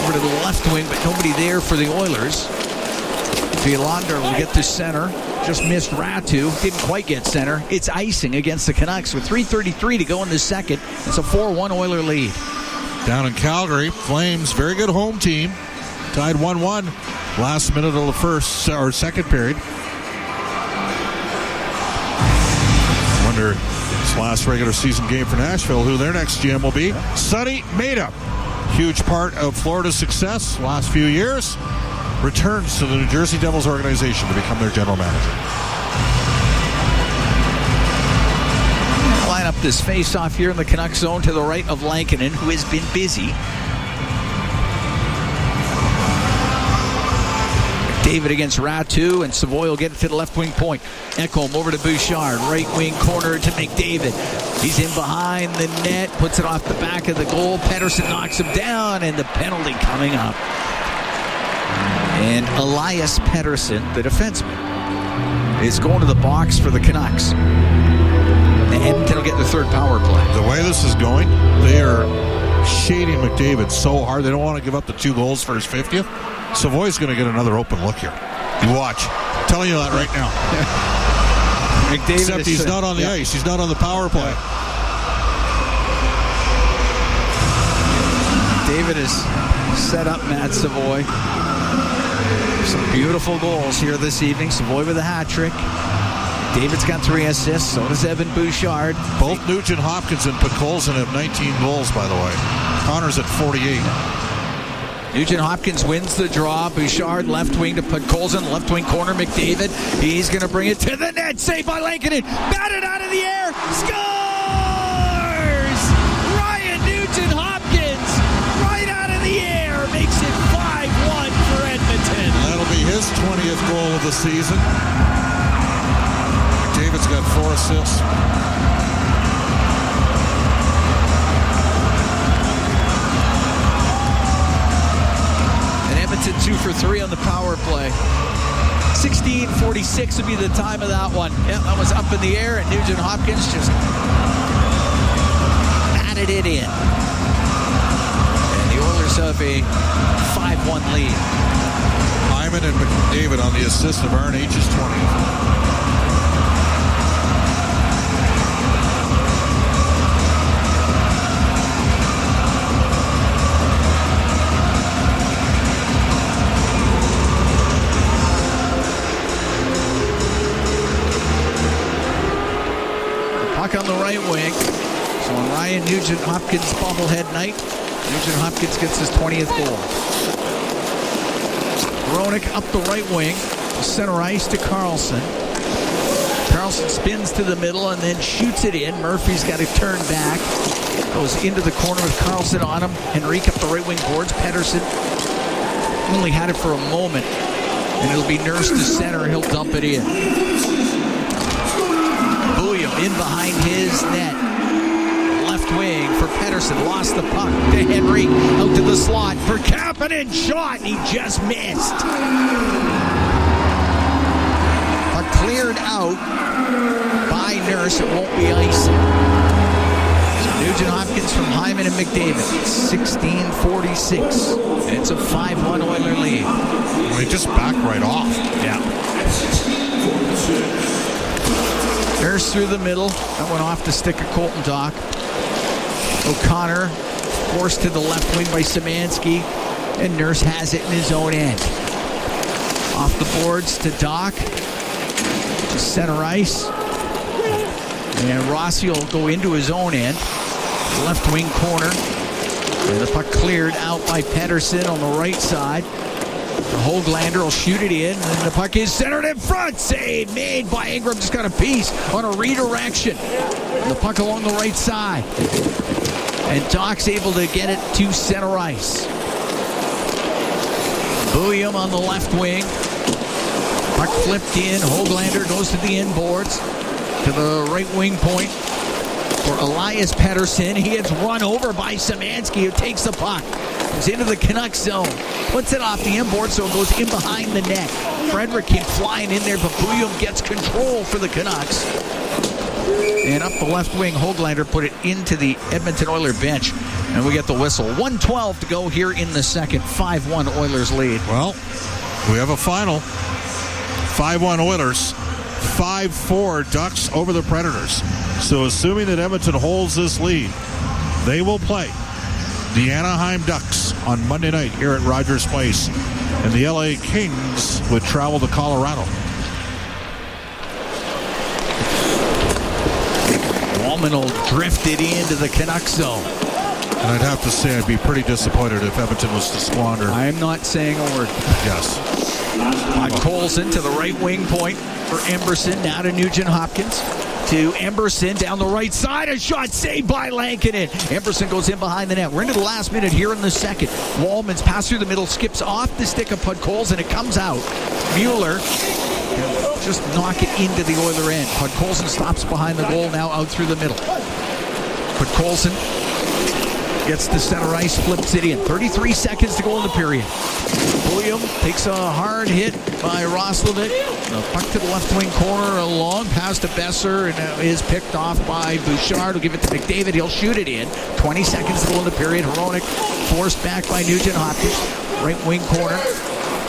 C: Over to the left wing, but nobody there for the Oilers. Vilander will get to center. Just missed Ratu. Didn't quite get center. It's icing against the Canucks with 3:33 to go in the second. It's a 4-1 Oiler lead.
B: Down in Calgary, Flames, very good home team. Tied 1-1 last minute of the first or second period. Wonder this last regular season game for Nashville, who their next GM will be. Sonny Maeda, huge part of Florida's success last few years, returns to the New Jersey Devils organization to become their general manager.
C: up this face-off here in the Canucks zone to the right of Lankinen, who has been busy. David against Ratu, and Savoie will get it to the left wing point. Ekholm over to Bouchard, right wing corner to McDavid. He's in behind the net, puts it off the back of the goal. Pettersson knocks him down, and the penalty coming up. And Elias Pettersson, the defenseman, is going to the box for the Canucks. And Edmonton will get their third power play.
B: The way this is going, they are shading McDavid so hard. They don't want to give up the 2 goals for his 50th. Savoie's going to get another open look here. You watch. I'm telling you that right now.
C: McDavid
B: Except he's not on the ice. He's not on the power play.
C: David has set up Matt Savoie. Some beautiful goals here this evening. Savoie with a hat trick. David's got 3 assists. So does Evan Bouchard.
B: Both Nugent Hopkins and Podkolzin have 19 goals, by the way. Connor's at 48.
C: Nugent Hopkins wins the draw. Bouchard left wing to Podkolzin, left wing corner McDavid. He's going to bring it to the net. Saved by Lankinen. Batted out of the air. Scores! Ryan Nugent Hopkins right out of the air makes it 5-1 for Edmonton.
B: That'll be his 20th goal of the season. McDavid's got 4 assists.
C: Edmonton 2 for 3 on the power play. 16:46 would be the time of that one. Yeah, that was up in the air, and Nugent Hopkins just batted it in. And the Oilers have a 5-1 lead.
B: Hyman and McDavid on the assist of Aaron H's 20th.
C: On the right wing. So on Ryan Nugent Hopkins bobblehead night, Nugent Hopkins gets his 20th goal. Hronek up the right wing, center ice to Carlson. Carlson spins to the middle and then shoots it in. Murphy's got to turn back. Goes into the corner with Carlson on him. Henrique up the right wing boards. Pettersson only had it for a moment. And it'll be Nurse to center. He'll dump it in. In behind his net. Left wing for Pettersson. Lost the puck to Henry. Out to the slot for Kapanen. Shot. He just missed. Puck cleared out by Nurse. It won't be icing. So Nugent Hopkins from Hyman and McDavid. 16:46. It's a 5-1 Oiler lead.
B: Well, he just backed right off.
C: Yeah. Nurse through the middle. That went off the stick of Colton Dock. O'Connor forced to the left wing by Szymanski. And Nurse has it in his own end. Off the boards to Dock. To center ice. And Rossi will go into his own end. Left wing corner. And the puck cleared out by Pettersson on the right side. Höglander will shoot it in, and the puck is centered in front. Save made by Ingram. Just got a piece on a redirection. And the puck along the right side. And Doc's able to get it to center ice. Bouillon on the left wing. Puck flipped in. Höglander goes to the inboards. To the right wing point for Elias Pettersson. He gets run over by Szymanski, who takes the puck. Goes into the Canucks zone. Puts it off the inboard, so it goes in behind the net. Frederick came flying in there, but Bouillon gets control for the Canucks. And up the left wing, Höglander put it into the Edmonton Oiler bench. And we get the whistle. 1:12 to go here in the second. 5-1 Oilers lead.
B: Well, we have a final. 5-1 Oilers. 5-4 Ducks over the Predators. So assuming that Edmonton holds this lead, they will play the Anaheim Ducks on Monday night here at Rogers Place. And the LA Kings would travel to Colorado.
C: Walman will drift it into the Canucks zone.
B: And I'd have to say I'd be pretty disappointed if Edmonton was to squander.
C: I'm not saying a word.
B: Yes.
C: Colson to the right wing point for Emberson. Now to Nugent Hopkins. to Emberson down the right side. A shot saved by Lankinen. Emberson goes in behind the net. We're into the last minute here in the second. Wallman's pass through the middle, skips off the stick of Podkolzin, and it comes out. Mueller just knock it into the Oiler end. Podkolzin stops behind the goal, now out through the middle. Podkolzin gets the center ice, flips it in. 33 seconds to go in the period. William takes a hard hit by Roslovic. The puck to the left wing corner, a long pass to Besser, and is picked off by Bouchard. Will give it to McDavid. He'll shoot it in. 20 seconds to go in the period. Hronek forced back by Nugent Hopkins. Right wing corner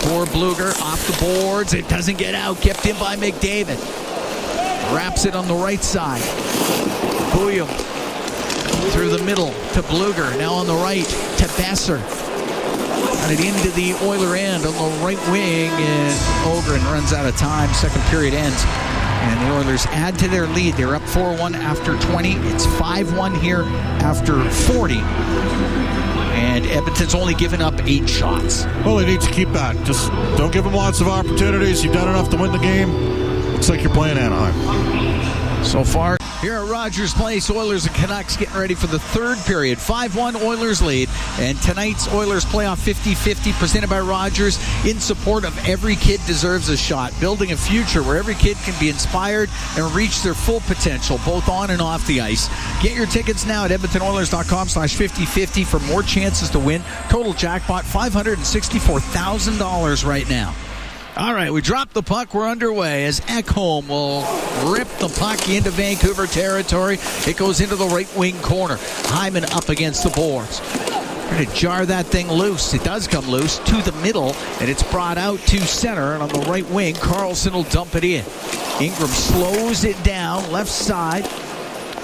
C: for Bluger. Off the boards. It doesn't get out. Kept in by McDavid. Wraps it on the right side. William through the middle to Bluger. Now on the right to Besser. Got it into the Oiler end on the right wing, and Ogren runs out of time. Second period ends, and the Oilers add to their lead. They're up 4-1 after 20. It's 5-1 here after 40. And Edmonton's only given up 8 shots.
B: Well, they need to keep that. Just don't give them lots of opportunities. You've done enough to win the game. Looks like you're playing Anaheim.
C: So far, here at Rogers Place, Oilers and Canucks getting ready for the third period. 5-1 Oilers lead. And tonight's Oilers playoff 50-50 presented by Rogers in support of Every Kid Deserves a Shot. Building a future where every kid can be inspired and reach their full potential, both on and off the ice. Get your tickets now at EdmontonOilers.com/50-50 for more chances to win. Total jackpot $564,000 right now. All right, we dropped the puck. We're underway as Ekholm will rip the puck into Vancouver territory. It goes into the right wing corner. Hyman up against the boards. Going to jar that thing loose. It does come loose to the middle, and it's brought out to center. And on the right wing, Karlsson will dump it in. Ingram slows it down. Left side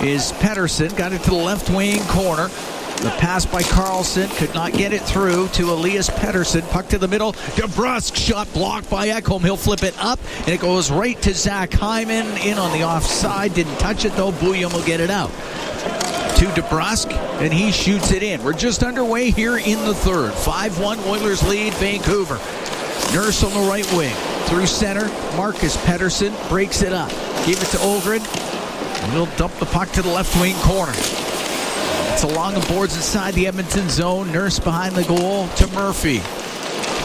C: is Pettersson. Got it to the left wing corner. The pass by Karlsson could not get it through to Elias Pettersson. Puck to the middle. DeBrusk shot blocked by Ekholm. He'll flip it up, and it goes right to Zach Hyman. In on the offside. Didn't touch it, though. Bouillon will get it out. To DeBrusk, and he shoots it in. We're just underway here in the third. 5-1 Oilers lead Vancouver. Nurse on the right wing. Through center. Marcus Pettersson breaks it up. Gave it to Ogren. He'll dump the puck to the left wing corner. It's along the boards inside the Edmonton zone. Nurse behind the goal to Murphy.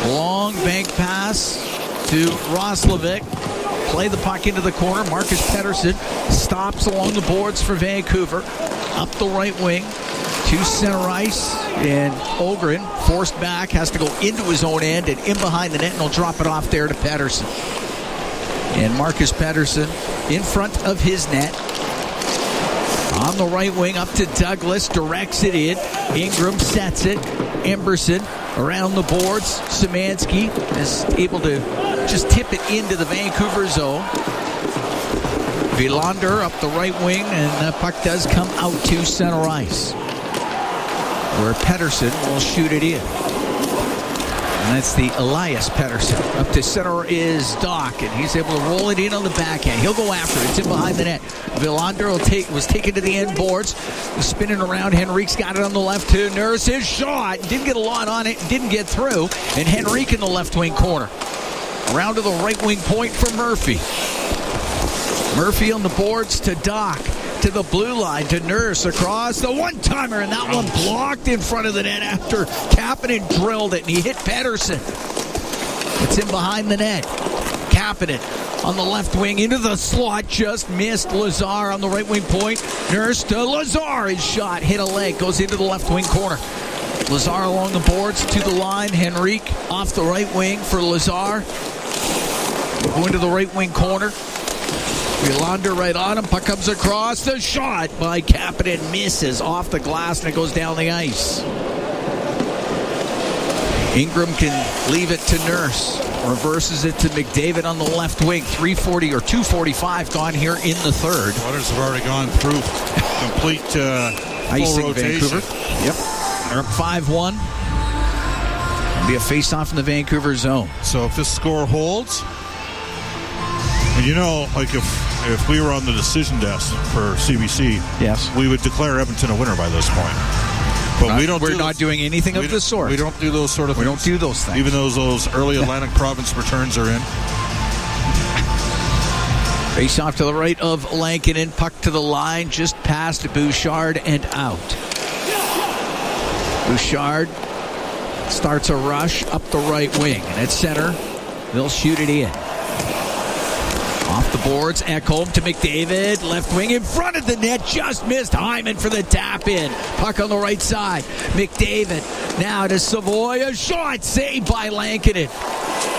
C: Long bank pass to Roslovic. Play the puck into the corner. Marcus Pettersson stops along the boards for Vancouver. Up the right wing to center ice. And Ogren, forced back, has to go into his own end and in behind the net, and he'll drop it off there to Pettersson. And Marcus Pettersson in front of his net. On the right wing, up to Douglas, directs it in. Ingram sets it. Emberson around the boards. Szymanski is able to just tip it into the Vancouver zone. Wilander up the right wing, and the puck does come out to center ice, where Pettersson will shoot it in. And that's the Elias Pettersson. Up to center is Doc, and he's able to roll it in on the backhand. He'll go after it. It's in behind the net. Wilander was taken to the end boards. Spinning around. Henrique's got it on the left to Nurse. His shot. Didn't get a lot on it. Didn't get through. And Henrique in the left wing corner. Around to the right wing point for Murphy. Murphy on the boards to Doc. To the blue line, to Nurse, across the one-timer, and that one blocked in front of the net after Kapanen drilled it, and he hit Pettersson. It's in behind the net. Kapanen on the left wing, into the slot, just missed Lazar on the right wing point. Nurse to Lazar, his shot, hit a leg, goes into the left wing corner. Lazar along the boards, to the line, Henrique off the right wing for Lazar. Going to the right wing corner. Wilander right on him. Puck comes across. The shot by Kapanen misses off the glass, and it goes down the ice. Ingram can leave it to Nurse. Reverses it to McDavid on the left wing. 3:40 or 2:45 gone here in the third.
B: Oilers have already gone through complete
C: icing
B: full rotation.
C: Vancouver. Yep. They're up 5-1. It'll be a face-off in the Vancouver zone.
B: So if this score holds, and you know, like if we were on the decision desk for CBC,
C: yes,
B: we would declare Edmonton a winner by this point. But
C: we're not doing anything of the sort.
B: We don't do those sort of things.
C: We don't do those things.
B: Even though those early Atlantic Province returns are in.
C: Face off to the right of Lankinen. Puck to the line, just past Bouchard and out. Bouchard starts a rush up the right wing. And at center, they'll shoot it in. Off the boards, Ekholm to McDavid. Left wing in front of the net. Just missed Hyman for the tap in. Puck on the right side. McDavid now to Savoie. A shot saved by Lankinen.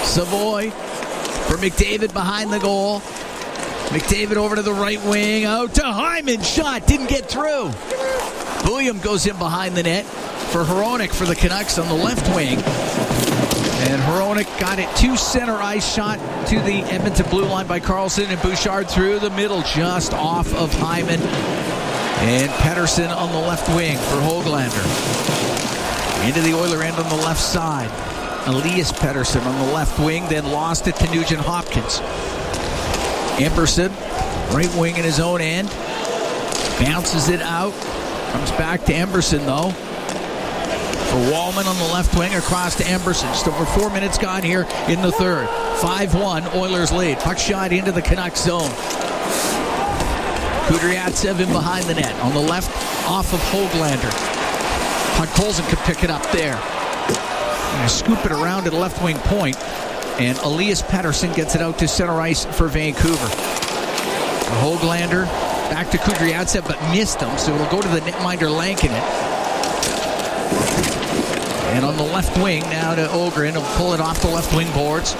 C: Savoie for McDavid behind the goal. McDavid over to the right wing. Out to Hyman. Shot. Didn't get through. William goes in behind the net for Hronek for the Canucks on the left wing. And Hronek got it to center ice. Shot to the Edmonton blue line by Karlsson. And Bouchard through the middle just off of Hyman. And Pettersson on the left wing for Höglander. Into the Oiler end on the left side. Elias Pettersson on the left wing. Then lost it to Nugent Hopkins. Eberly, right wing in his own end. Bounces it out. Comes back to Eberly, though. For Wallman on the left wing, across to Eberly. Just over 4 minutes gone here in the third. 5-1, Oilers lead. Puck shot into the Canucks zone. Kudryavtsev in behind the net. On the left, off of Höglander. Podkolzin could pick it up there. And scoop it around to the left wing point. And Elias Pettersson gets it out to center ice for Vancouver. Höglander back to Kudryavtsev, but missed him, so it'll go to the netminder Lankinen. And on the left wing, now to Ogren. He'll pull it off the left wing boards.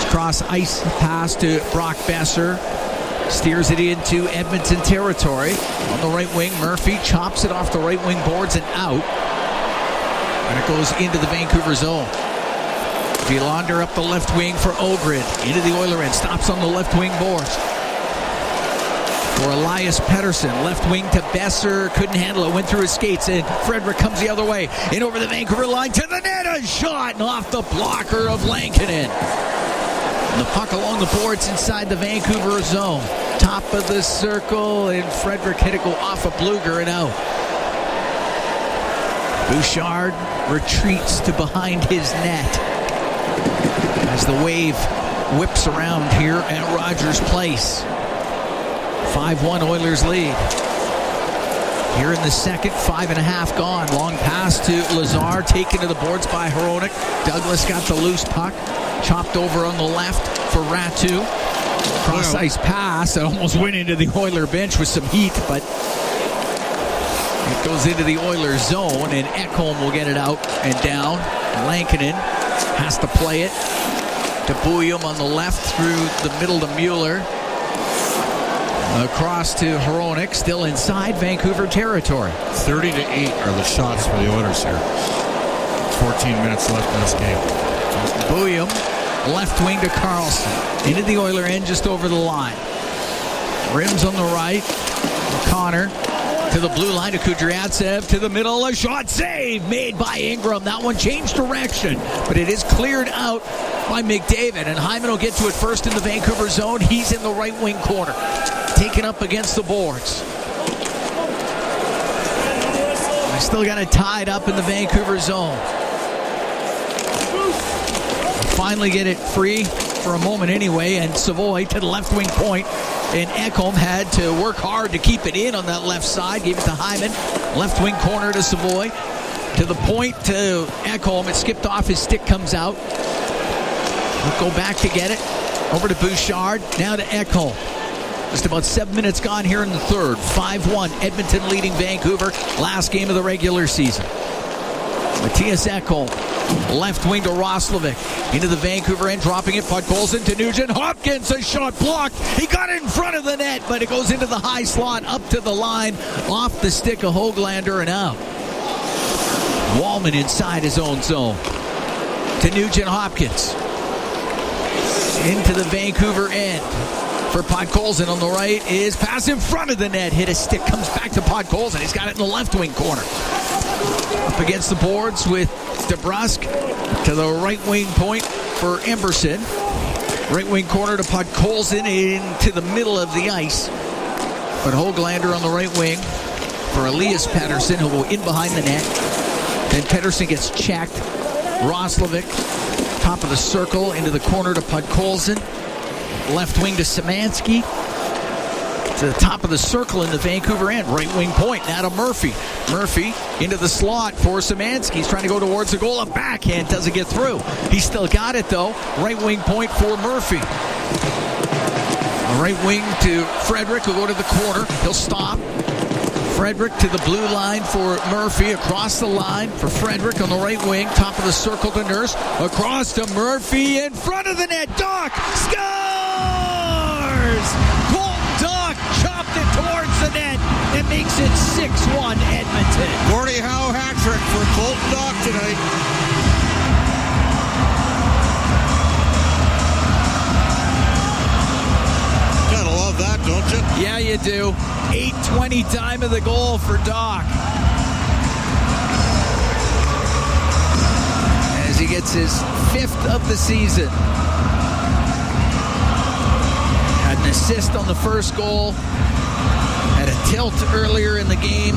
C: Cross ice pass to Brock Besser. Steers it into Edmonton territory. On the right wing, Murphy chops it off the right wing boards and out. And it goes into the Vancouver zone. Vilander up the left wing for Ogren. Into the Oiler end. Stops on the left wing boards. For Elias Pettersson. Left wing to Besser. Couldn't handle it. Went through his skates. And Frederick comes the other way. In over the Vancouver line to the net. A shot. And off the blocker of Lankinen. And the puck along the boards inside the Vancouver zone. Top of the circle. And Frederick hit it go off of Bluger and out. Bouchard retreats to behind his net. As the wave whips around here at Rogers Place. 5-1 Oilers lead. Here in the second, 5.5 gone. Long pass to Lazar, taken to the boards by Hronek. Douglas got the loose puck. Chopped over on the left for Ratu. Cross-ice pass that almost went into the Oiler bench with some heat, but it goes into the Oilers zone, and Ekholm will get it out and down. Lankinen has to play it to Bouillon on the left through the middle to Mueller. Across to Hronek, still inside Vancouver territory.
B: 30-8 are the shots for the Oilers here. 14 minutes left in this game.
C: Bouillon, left wing to Karlsson. Into the Oiler end, just over the line. Rims on the right. Connor to the blue line to Kudryavtsev. To the middle, a shot save made by Ingram. That one changed direction, but it is cleared out by McDavid. And Hyman will get to it first in the Vancouver zone. He's in the right wing corner. Taken up against the boards. I still got it tied up in the Vancouver zone. Finally get it free for a moment anyway, and Savoie to the left wing point, and Ekholm had to work hard to keep it in on that left side. Gave it to Hyman. Left wing corner to Savoie. To the point to Ekholm. It skipped off. His stick comes out. We'll go back to get it. Over to Bouchard. Now to Ekholm. Just about 7 minutes gone here in the third. 5-1. Edmonton leading Vancouver. Last game of the regular season. Matthias Ekholm. Left wing to Roslovic. Into the Vancouver end. Dropping it. Podkolzin to Nugent Hopkins. A shot blocked. He got it in front of the net, but it goes into the high slot. Up to the line. Off the stick of Höglander and out. Wallman inside his own zone. To Nugent Hopkins. Into the Vancouver end. For Podkolzin on the right is pass in front of the net. Hit a stick, comes back to Podkolzin. He's got it in the left wing corner. Up against the boards with DeBrusk to the right wing point for Eberly. Right wing corner to Podkolzin into the middle of the ice. But Höglander on the right wing for Elias Pettersson, who will go in behind the net. Then Pettersson gets checked. Roslovic, top of the circle, into the corner to Podkolzin. Left wing to Szymanski. To the top of the circle in the Vancouver end. Right wing point. Now to Murphy. Murphy into the slot for Szymanski. He's trying to go towards the goal. A backhand doesn't get through. He's still got it, though. Right wing point for Murphy. A right wing to Frederick. Will go to the corner. He'll stop. Frederick to the blue line for Murphy. Across the line for Frederick on the right wing. Top of the circle to Nurse. Across to Murphy in front of the net. Doc scores! Colton Doc chopped it towards the net and makes it 6-1 Edmonton.
B: Gordie Howe hat trick for Colton Doc tonight. Gotta love that, don't you?
C: Yeah, you do. 8:20 time of the goal for Doc. As he gets his 5th of the season. Had an assist on the first goal. Had a tilt earlier in the game.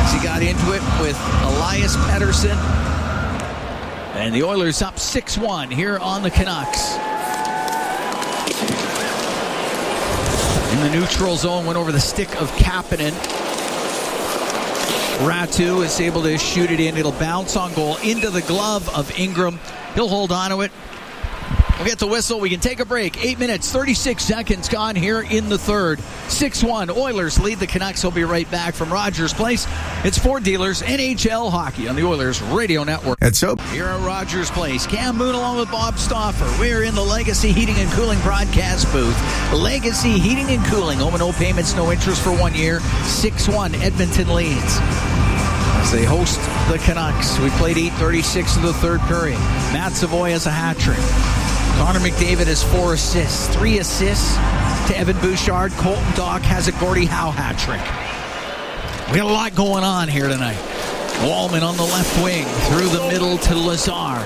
C: As he got into it with Elias Pettersson. And the Oilers up 6-1 here on the Canucks. In the neutral zone, went over the stick of Kapanen. Ratu is able to shoot it in. It'll bounce on goal into the glove of Ingram. He'll hold on to it. We'll get the whistle. We can take a break. 8 minutes, 36 seconds gone here in the third. 6-1. Oilers lead the Canucks. We'll be right back from Rogers Place. It's Ford Dealers NHL Hockey on the Oilers Radio Network.
E: And so,
C: Here at Rogers Place, Cam Moon along with Bob Stauffer. We're in the Legacy Heating and Cooling broadcast booth. Legacy Heating and Cooling. Home and no payments, no interest for 1 year. 6-1. Edmonton leads. As they host the Canucks. We played 8:36 of the third period. Hat Savoie has a hat trick. Connor McDavid has 4 assists. 3 assists to Evan Bouchard. Colton Doc has a Gordie Howe hat trick. We got a lot going on here tonight. Walman on the left wing. Through the middle to Lazar.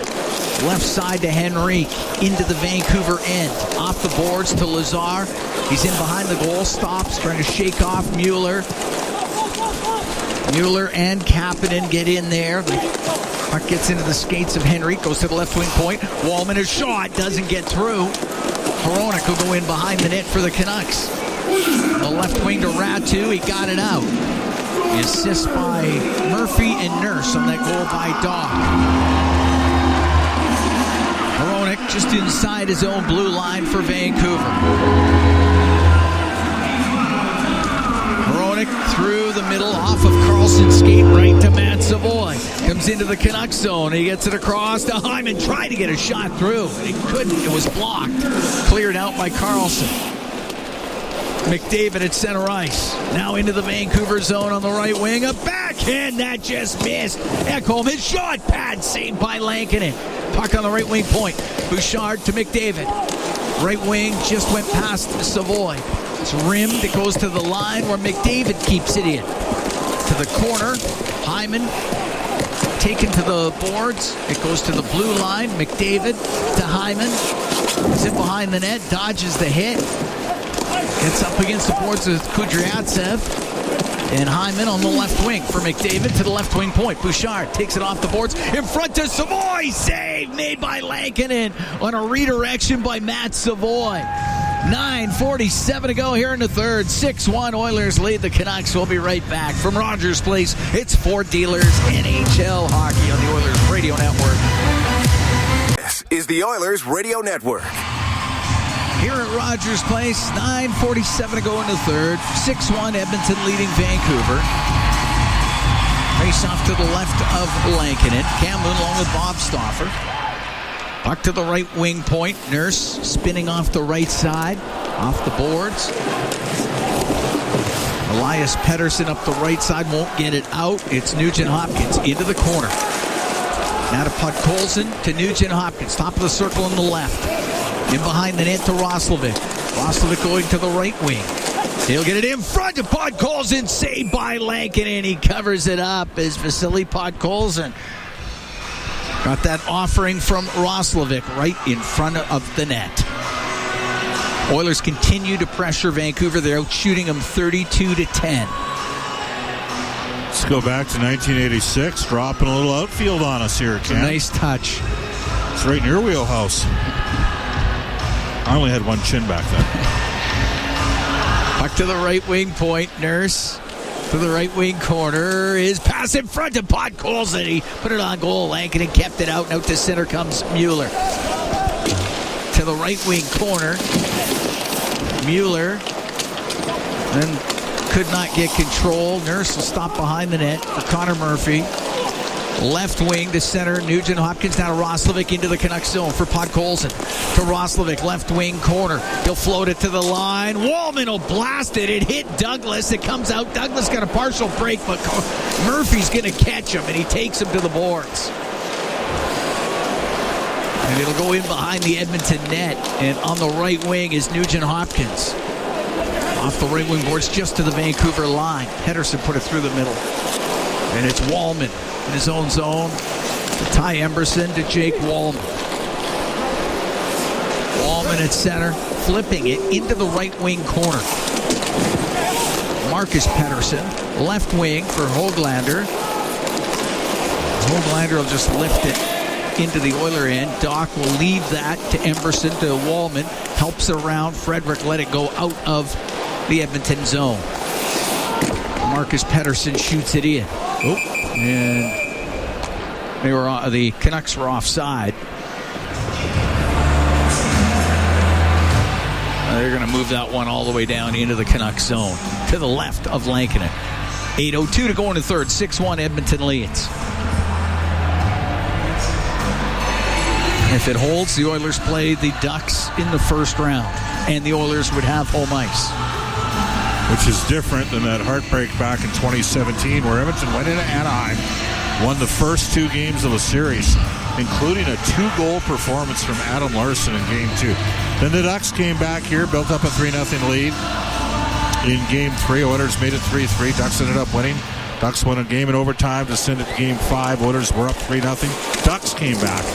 C: Left side to Henrique. Into the Vancouver end. Off the boards to Lazar. He's in behind the goal. Stops. Trying to shake off Mueller. Mueller and Kapanen get in there. Puck gets into the skates of Henrique, goes to the left wing point. Walman is shot, doesn't get through. Hronek will go in behind the net for the Canucks. The left wing to Ratu, he got it out. The assist by Murphy and Nurse on that goal by Doc. Hronek just inside his own blue line for Vancouver. Through the middle, off of Carlson's skate, right to Hat Savoie. Comes into the Canucks zone. He gets it across to Hyman. Tried to get a shot through, but he couldn't. It was blocked. Cleared out by Carlson. McDavid at center ice. Now into the Vancouver zone on the right wing. A backhand that just missed. Ekholm, his shot pad saved by Lankinen. Puck on the right wing point. Bouchard to McDavid. Right wing just went past Savoie. It's rimmed. It goes to the line where McDavid keeps it in. To the corner. Hyman taken to the boards. It goes to the blue line. McDavid to Hyman. He's in behind the net. Dodges the hit. Gets up against the boards with Kudryavtsev. And Hyman on the left wing for McDavid to the left wing point. Bouchard takes it off the boards. In front to Savoie. Save made by Lankinen on a redirection by Hat Savoie. 9:47 to go here in the third. 6-1 Oilers lead the Canucks. We'll be right back from Rogers Place. It's Ford Dealers NHL Hockey on the Oilers Radio Network.
E: this is the Oilers Radio Network.
C: Here at Rogers Place, 9:47 to go in the third. 6-1 Edmonton leading Vancouver. Face off to the left of Lankinen. Cam Moon along with Bob Stauffer. Puck to the right wing point. Nurse spinning off the right side. Off the boards. Elias Pettersson up the right side. Won't get it out. It's Nugent Hopkins into the corner. Now to Podkolzin to Nugent Hopkins. Top of the circle on the left. In behind the net to Roslovic. Roslovic going to the right wing. He'll get it in front to Podkolzin. Saved by Lankinen. He covers it up as Vasily Podkolzin. Got that offering from Roslovic right in front of the net. Oilers continue to pressure Vancouver. They're out shooting them 32-10.
B: Let's go back to 1986. Dropping a little outfield on us here, Ken.
C: Nice touch.
B: It's right in your wheelhouse. I only had one chin back then.
C: Puck to the right wing point. Nurse to the right wing corner. His pass in front of Podkolzin. He put it on goal. Lankinen kept it out. And out to center comes Mueller. To the right wing corner. Mueller then could not get control. Nurse will stop behind the net for Connor Murphy. Left wing to center. Nugent Hopkins now to Roslovic into the Canucks zone for Podkolzin. To Roslovic, left wing corner. He'll float it to the line. Wallman will blast it. It hit Douglas. It comes out. Douglas got a partial break, but Murphy's going to catch him, and he takes him to the boards. And it'll go in behind the Edmonton net. And on the right wing is Nugent Hopkins. Off the right wing boards just to the Vancouver line. Pedersen put it through the middle. And it's Wallman in his own zone. Ty Emberson to Jake Wallman. Wallman at center, flipping it into the right wing corner. Marcus Pedersen, left wing for Höglander. Höglander will just lift it into the Oiler end. Doc will leave that to Emberson to Wallman. Helps around. Frederick let it go out of the Edmonton zone. Marcus Pedersen shoots it in. And the Canucks were offside. They're going to move that one all the way down into the Canucks zone to the left of Lankinen. 8:02 to go in the third. 6-1 Edmonton leads. If it holds, the Oilers play the Ducks in the first round, and the Oilers would have home ice.
B: Which is different than that heartbreak back in 2017 where Edmonton went into Anaheim, won the first two games of the series, including a 2-goal performance from Adam Larsson in Game 2. Then the Ducks came back here, built up a 3-0 lead. In Game 3, Oilers made it 3-3. Ducks ended up winning. Ducks won a game in overtime to send it to Game 5. Oilers were up 3-0. Ducks came back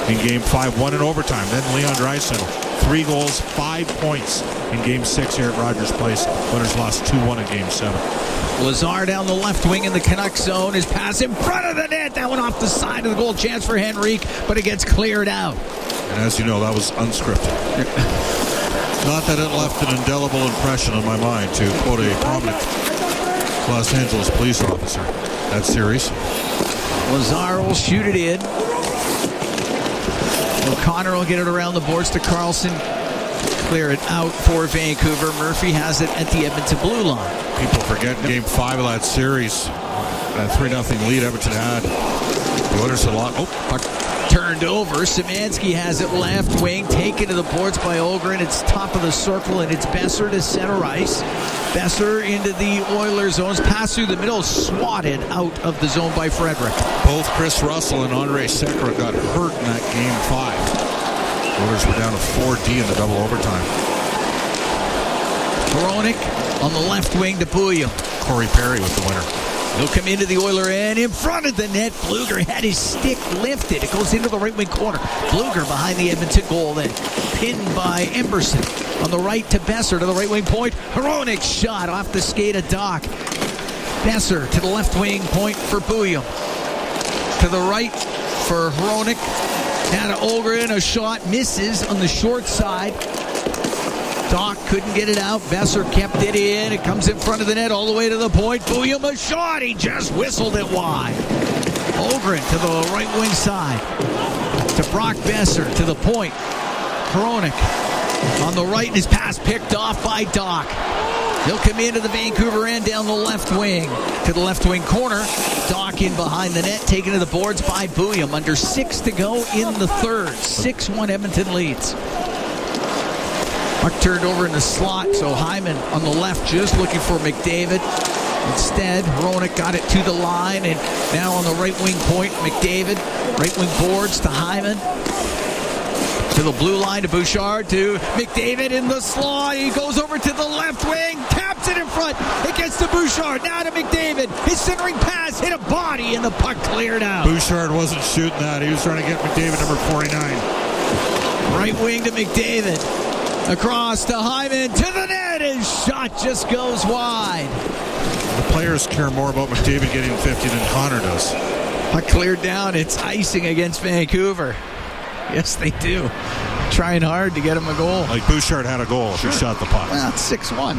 B: in Game 5, won in overtime. Then Leon Draisaitl, 3 goals, 5 points in Game 6 here at Rogers Place. Oilers lost 2-1 in Game 7.
C: Lazar down the left wing in the Canucks zone. His pass in front of the net. That one off the side of the goal. Chance for Henrique, but it gets cleared out.
B: And as you know, that was unscripted. Not that it left an indelible impression on my mind, to quote a prominent Los Angeles police officer. That series.
C: Lazar will shoot it in. O'Connor will get it around the boards to Carlson. Clear it out for Vancouver. Murphy has it at the Edmonton blue line.
B: People forget Game 5 of that series. That 3-0 lead Edmonton had. The Oilers had a lot.
C: Puck turned over. Szymanski has it left wing. Taken to the boards by Ogren. It's top of the circle, and it's Besser to center ice. Besser into the Oilers zones. Pass through the middle. Swatted out of the zone by Frederick.
B: Both Chris Russell and Andrei Sekera got hurt in that Game 5. The Oilers were down to 4D in the double overtime.
C: Hronek on the left wing to Bouillon.
B: Corey Perry with the winner.
C: He'll come into the Oiler end in front of the net. Bluger had his stick lifted. It goes into the right wing corner. Bluger behind the Edmonton goal then. Pinned by Emberson. On the right to Besser to the right wing point. Hronek shot off the skate of Doc. Besser to the left wing point for Bouillon. To the right for Hronek. Now to Ogren. A shot misses on the short side. Doc couldn't get it out. Besser kept it in. It comes in front of the net all the way to the point. Bouillon a shot. He just whistled it wide. Ogren to the right wing side. To Brock Besser to the point. Hronek on the right, and his pass picked off by Doc. He'll come into the Vancouver end down the left wing. To the left wing corner. Doc in behind the net. Taken to the boards by Bouillon. Under 6 to go in the third. 6-1 Edmonton leads. Puck turned over in the slot, so Hyman on the left just looking for McDavid. Instead, Hronek got it to the line, and now on the right wing point, McDavid. Right wing boards to Hyman. To the blue line to Bouchard to McDavid in the slot. He goes over to the left wing, taps it in front. It gets to Bouchard, now to McDavid. His centering pass hit a body, and the puck cleared out.
B: Bouchard wasn't shooting that. He was trying to get McDavid, number 49.
C: Right wing to McDavid. Across to Hyman, to the net, and shot just goes wide.
B: The players care more about McDavid getting 50 than Connor does.
C: Puck cleared down, it's icing against Vancouver. Yes, they do. Trying hard to get him a goal.
B: Like Bouchard had a goal if he shot the puck.
C: Well, it's 6-1.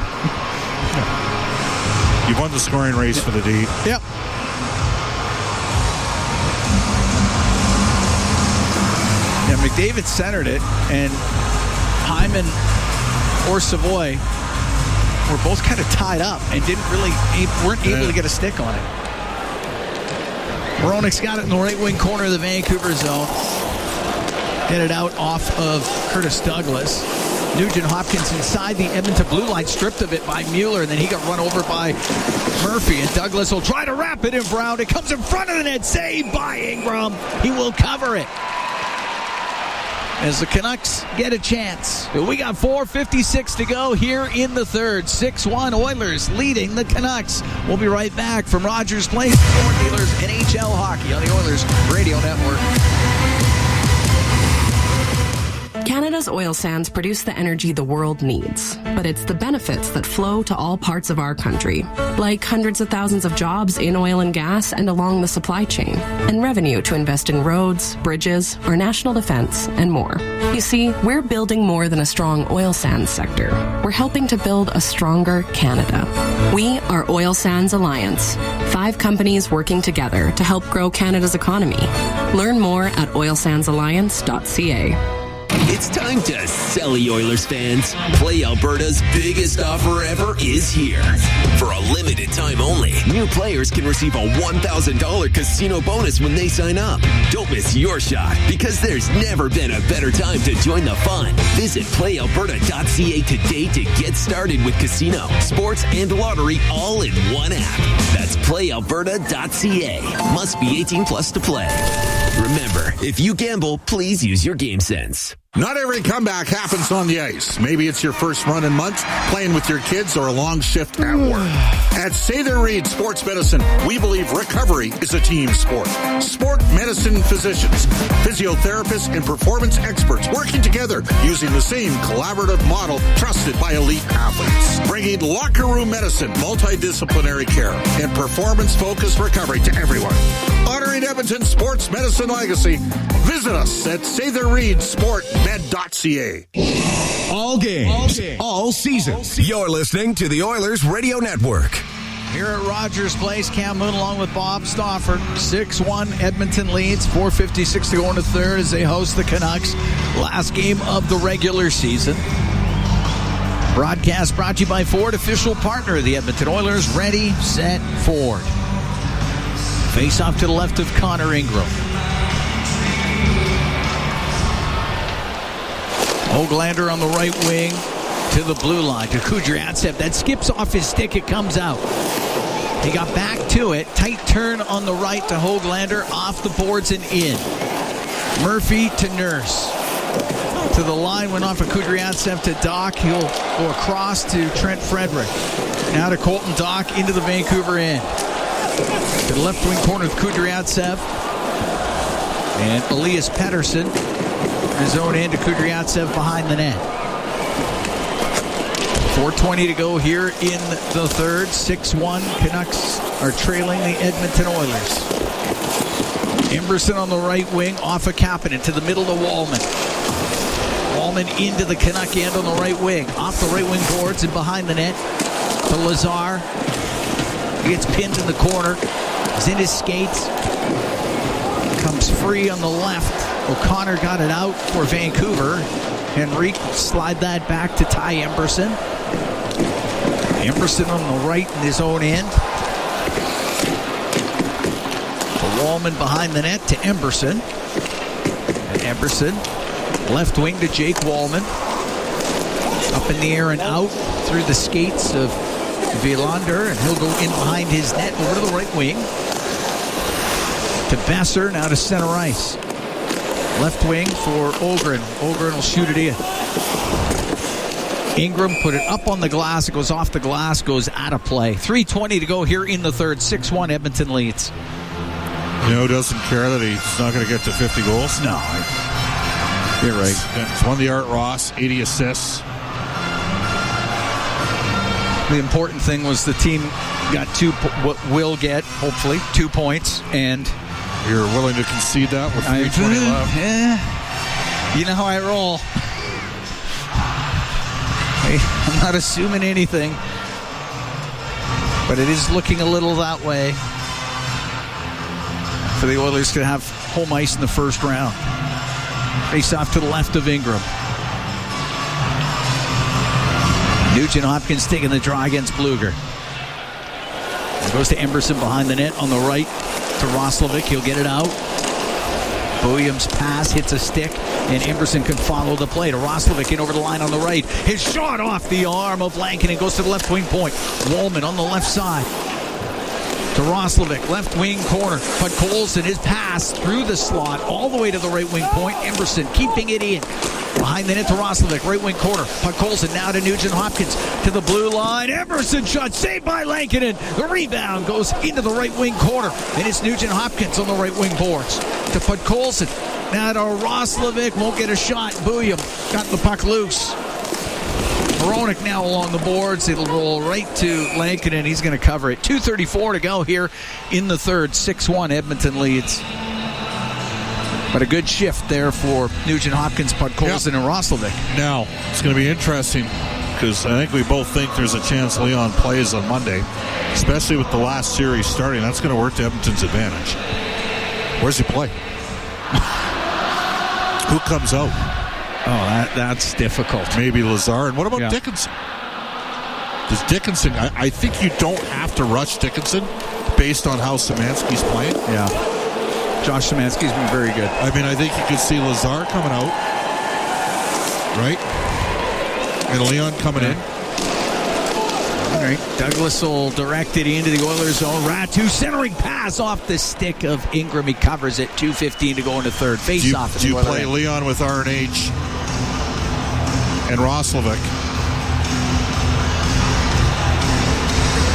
B: You've won the scoring race for the D.
C: Yep. Yeah, McDavid centered it, and Hyman or Savoie were both kind of tied up and weren't able to get a stick on it. Hronek's got it in the right wing corner of the Vancouver zone. Headed out off of Curtis Douglas. Nugent Hopkins inside the Edmonton blue line, stripped of it by Mueller, and then he got run over by Murphy, and Douglas will try to wrap it in Brown. It comes in front of the net, saved by Ingram. He will cover it as the Canucks get a chance. We got 4:56 to go here in the third. 6-1 Oilers leading the Canucks. We'll be right back from Rogers Place, Ford Dealers NHL Hockey on the Oilers Radio Network.
G: Canada's oil sands produce the energy the world needs, but it's the benefits that flow to all parts of our country, like hundreds of thousands of jobs in oil and gas and along the supply chain, and revenue to invest in roads, bridges, our national defense, and more. You see, we're building more than a strong oil sands sector. We're helping to build a stronger Canada. We are Oil Sands Alliance, 5 companies working together to help grow Canada's economy. Learn more at oilsandsalliance.ca.
H: It's time to sell, Oilers fans. Play Alberta's biggest offer ever is here. For a limited time only, new players can receive a $1,000 casino bonus when they sign up. Don't miss your shot, because there's never been a better time to join the fun. Visit playalberta.ca today to get started with casino, sports, and lottery all in one app. That's playalberta.ca. Must be 18 plus to play. Remember, if you gamble, please use your game sense.
B: Not every comeback happens on the ice. Maybe it's your first run in months, playing with your kids, or a long shift at work. At Sather Reed Sports Medicine, we believe recovery is a team sport. Sport medicine physicians, physiotherapists, and performance experts working together using the same collaborative model trusted by elite athletes. Bringing locker room medicine, multidisciplinary care, and performance-focused recovery to everyone. Honoring Edmonton's sports medicine legacy, visit us at SatherReedSportMed.ca.
E: All games, all season. You're listening to the Oilers Radio Network.
C: Here at Rogers Place, Cam Moon along with Bob Stauffer. 6-1 Edmonton leads. 4:56 to go in the third as they host the Canucks. Last game of the regular season. Broadcast brought to you by Ford, official partner of the Edmonton Oilers. Ready, set, Ford. Face off to the left of Connor Ingram. Höglander on the right wing to the blue line to Kudryavtsev. That skips off his stick. It comes out. He got back to it. Tight turn on the right to Höglander. Off the boards and in. Murphy to Nurse. To the line. Went off of Kudryavtsev to Doc. He'll go across to Trent Frederick. Now to Colton Doc into the Vancouver end. To the left wing corner of Kudryavtsev. And Elias Pettersson. His own end to Kudryavtsev behind the net. 4:20 to go here in the third. 6-1. Canucks are trailing the Edmonton Oilers. Emberson on the right wing off of Kapanen to the middle to Wallman. Wallman into the Canuck end on the right wing. Off the right wing boards and behind the net to Lazar. He gets pinned in the corner. He's in his skates. Comes free on the left. O'Connor got it out for Vancouver. Henrique slide that back to Ty Emberson. Emberson on the right in his own end. To Wallman behind the net to Emberson. And Emberson, left wing to Jake Wallman. Up in the air and out through the skates of Vilander. And he'll go in behind his net over to the right wing. To Besser, now to center ice. Left wing for Ogren. Ogren will shoot it in. Ingram put it up on the glass. It goes off the glass, goes out of play. 3:20 to go here in the third. 6-1 Edmonton leads.
B: You know, doesn't care that he's not going to get to 50 goals?
C: No. You're right.
B: He's won the Art Ross, 80 assists.
C: The important thing was the team got will get, hopefully, 2 points, and
B: you're willing to concede that with 3:20 left?
C: You know how I roll. I'm not assuming anything, but it is looking a little that way for the Oilers to have home ice in the first round. Face off to the left of Ingram. Nugent Hopkins taking the draw against Bluger. It goes to Emerson behind the net on the right to Roslovic. He'll get it out. Williams' pass hits a stick, and Emerson can follow the play to Roslovic in over the line on the right. His shot off the arm of Lankinen goes to the left wing point. Wallman on the left side to Roslovic, left wing corner. But Colson, his pass through the slot all the way to the right wing point. Emerson keeping it in. Behind the net to Roslovic, right wing corner. Puck Colson now to Nugent Hopkins to the blue line. Emerson shot saved by Lankinen. The rebound goes into the right wing corner. And it's Nugent Hopkins on the right wing boards to Puck Colson. Now to Roslovic, won't get a shot. Booyam got the puck loose. Hronek now along the boards. It'll roll right to Lankinen. He's going to cover it. 2:34 to go here in the third. 6-1 Edmonton leads. But a good shift there for Nugent Hopkins, Puck Colson, and Roslovic.
B: Now, it's going to be interesting because I think we both think there's a chance Leon plays on Monday, especially with the last series starting. That's going to work to Edmonton's advantage. Where's he play? Who comes out?
C: Oh, that's difficult.
B: Maybe Lazar. And what about Dickinson? Does Dickinson... I think you don't have to rush Dickinson based on how Szymanski's playing.
C: Yeah. Josh Szymanski's been very good.
B: I mean, I think you could see Lazar coming out. Right? And Leon coming in.
C: All right. Douglas will direct it into the Oilers zone. Ratu centering pass off the stick of Ingram. He covers it. 2:15 to go in the third. Face off.
B: Do you play Leon with RNH and Roslovic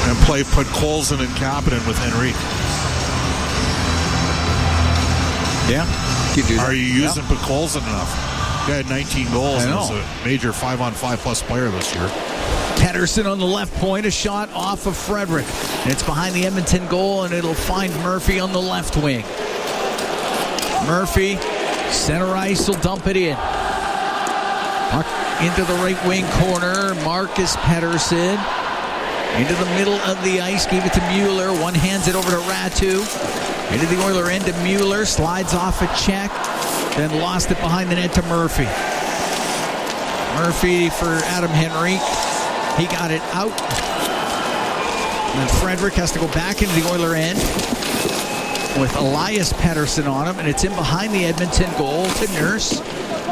B: and play put Colson and Kapanen with Henrique?
C: Yeah. You do that.
B: Are you using Colson enough? He had 19 goals and was a major 5-on-5 plus player this year.
C: Pettersson on the left point, a shot off of Frederick. And it's behind the Edmonton goal, and it'll find Murphy on the left wing. Murphy, center ice, will dump it in. Puck into the right wing corner. Marcus Pettersson into the middle of the ice, gave it to Mueller. One hands it over to Ratu. Into the Oiler end to Mueller, slides off a check, then lost it behind the net to Murphy. Murphy for Adam Henrique. He got it out. And then Frederick has to go back into the Oiler end with Elias Pettersson on him, and it's in behind the Edmonton goal to Nurse.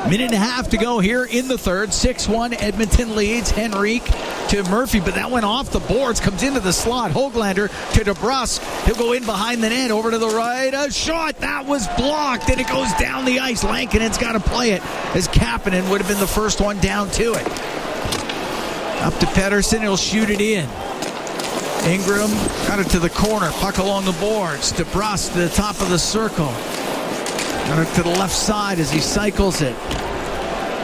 C: Minute and a half to go here in the third. 6-1 Edmonton leads. Henrique to Murphy, but that went off the boards. Comes into the slot. Höglander to DeBrusk. He'll go in behind the net. Over to the right. A shot. That was blocked, and it goes down the ice. Lankinen's got to play it, as Kapanen would have been the first one down to it. Up to Pettersson. He'll shoot it in. Ingram got it to the corner. Puck along the boards. DeBrusk to the top of the circle. Got it to the left side as he cycles it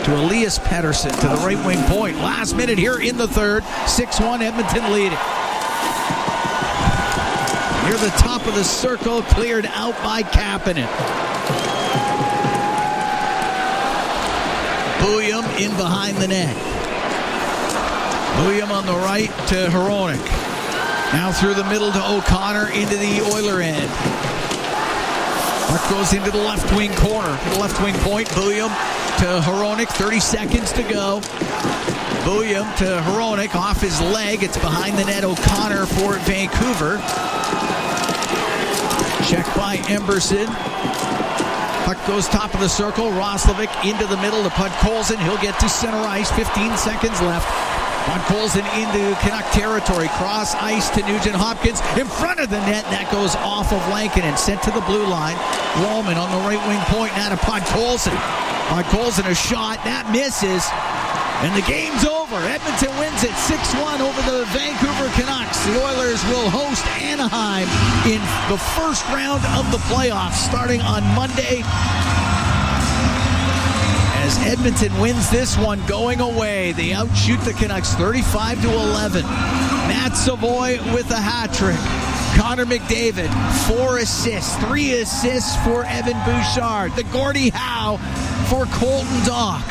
C: to Elias Pettersson to the right wing point. Last minute here in the third. 6-1 Edmonton leading. Near the top of the circle, cleared out by Kapanen. Booyam in behind the net. Booyam on the right to Hronek. Now through the middle to O'Connor into the Oiler end. Puck goes into the left wing corner, to the left wing point. Booyam to Hronek, 30 seconds to go. Booyam to Hronek, off his leg. It's behind the net. O'Connor for Vancouver. Check by Emberson. Puck goes top of the circle. Roslovic into the middle to Puck Colson. He'll get to center ice. 15 seconds left. Puck Colson into Canuck territory. Cross ice to Nugent Hopkins. In front of the net. That goes off of Lankinen. Sent to the blue line. Wallman on the right wing point. Now to Puck Colson. Puck Colson, a shot. That misses. And the game's over. Edmonton wins it 6-1 over the Vancouver Canucks. The Oilers will host Anaheim in the first round of the playoffs starting on Monday. As Edmonton wins this one going away, they outshoot the Canucks 35-11. Hat Savoie with a hat trick. Connor McDavid, 4 assists, 3 assists for Evan Bouchard. The Gordie Howe for Colton Dock.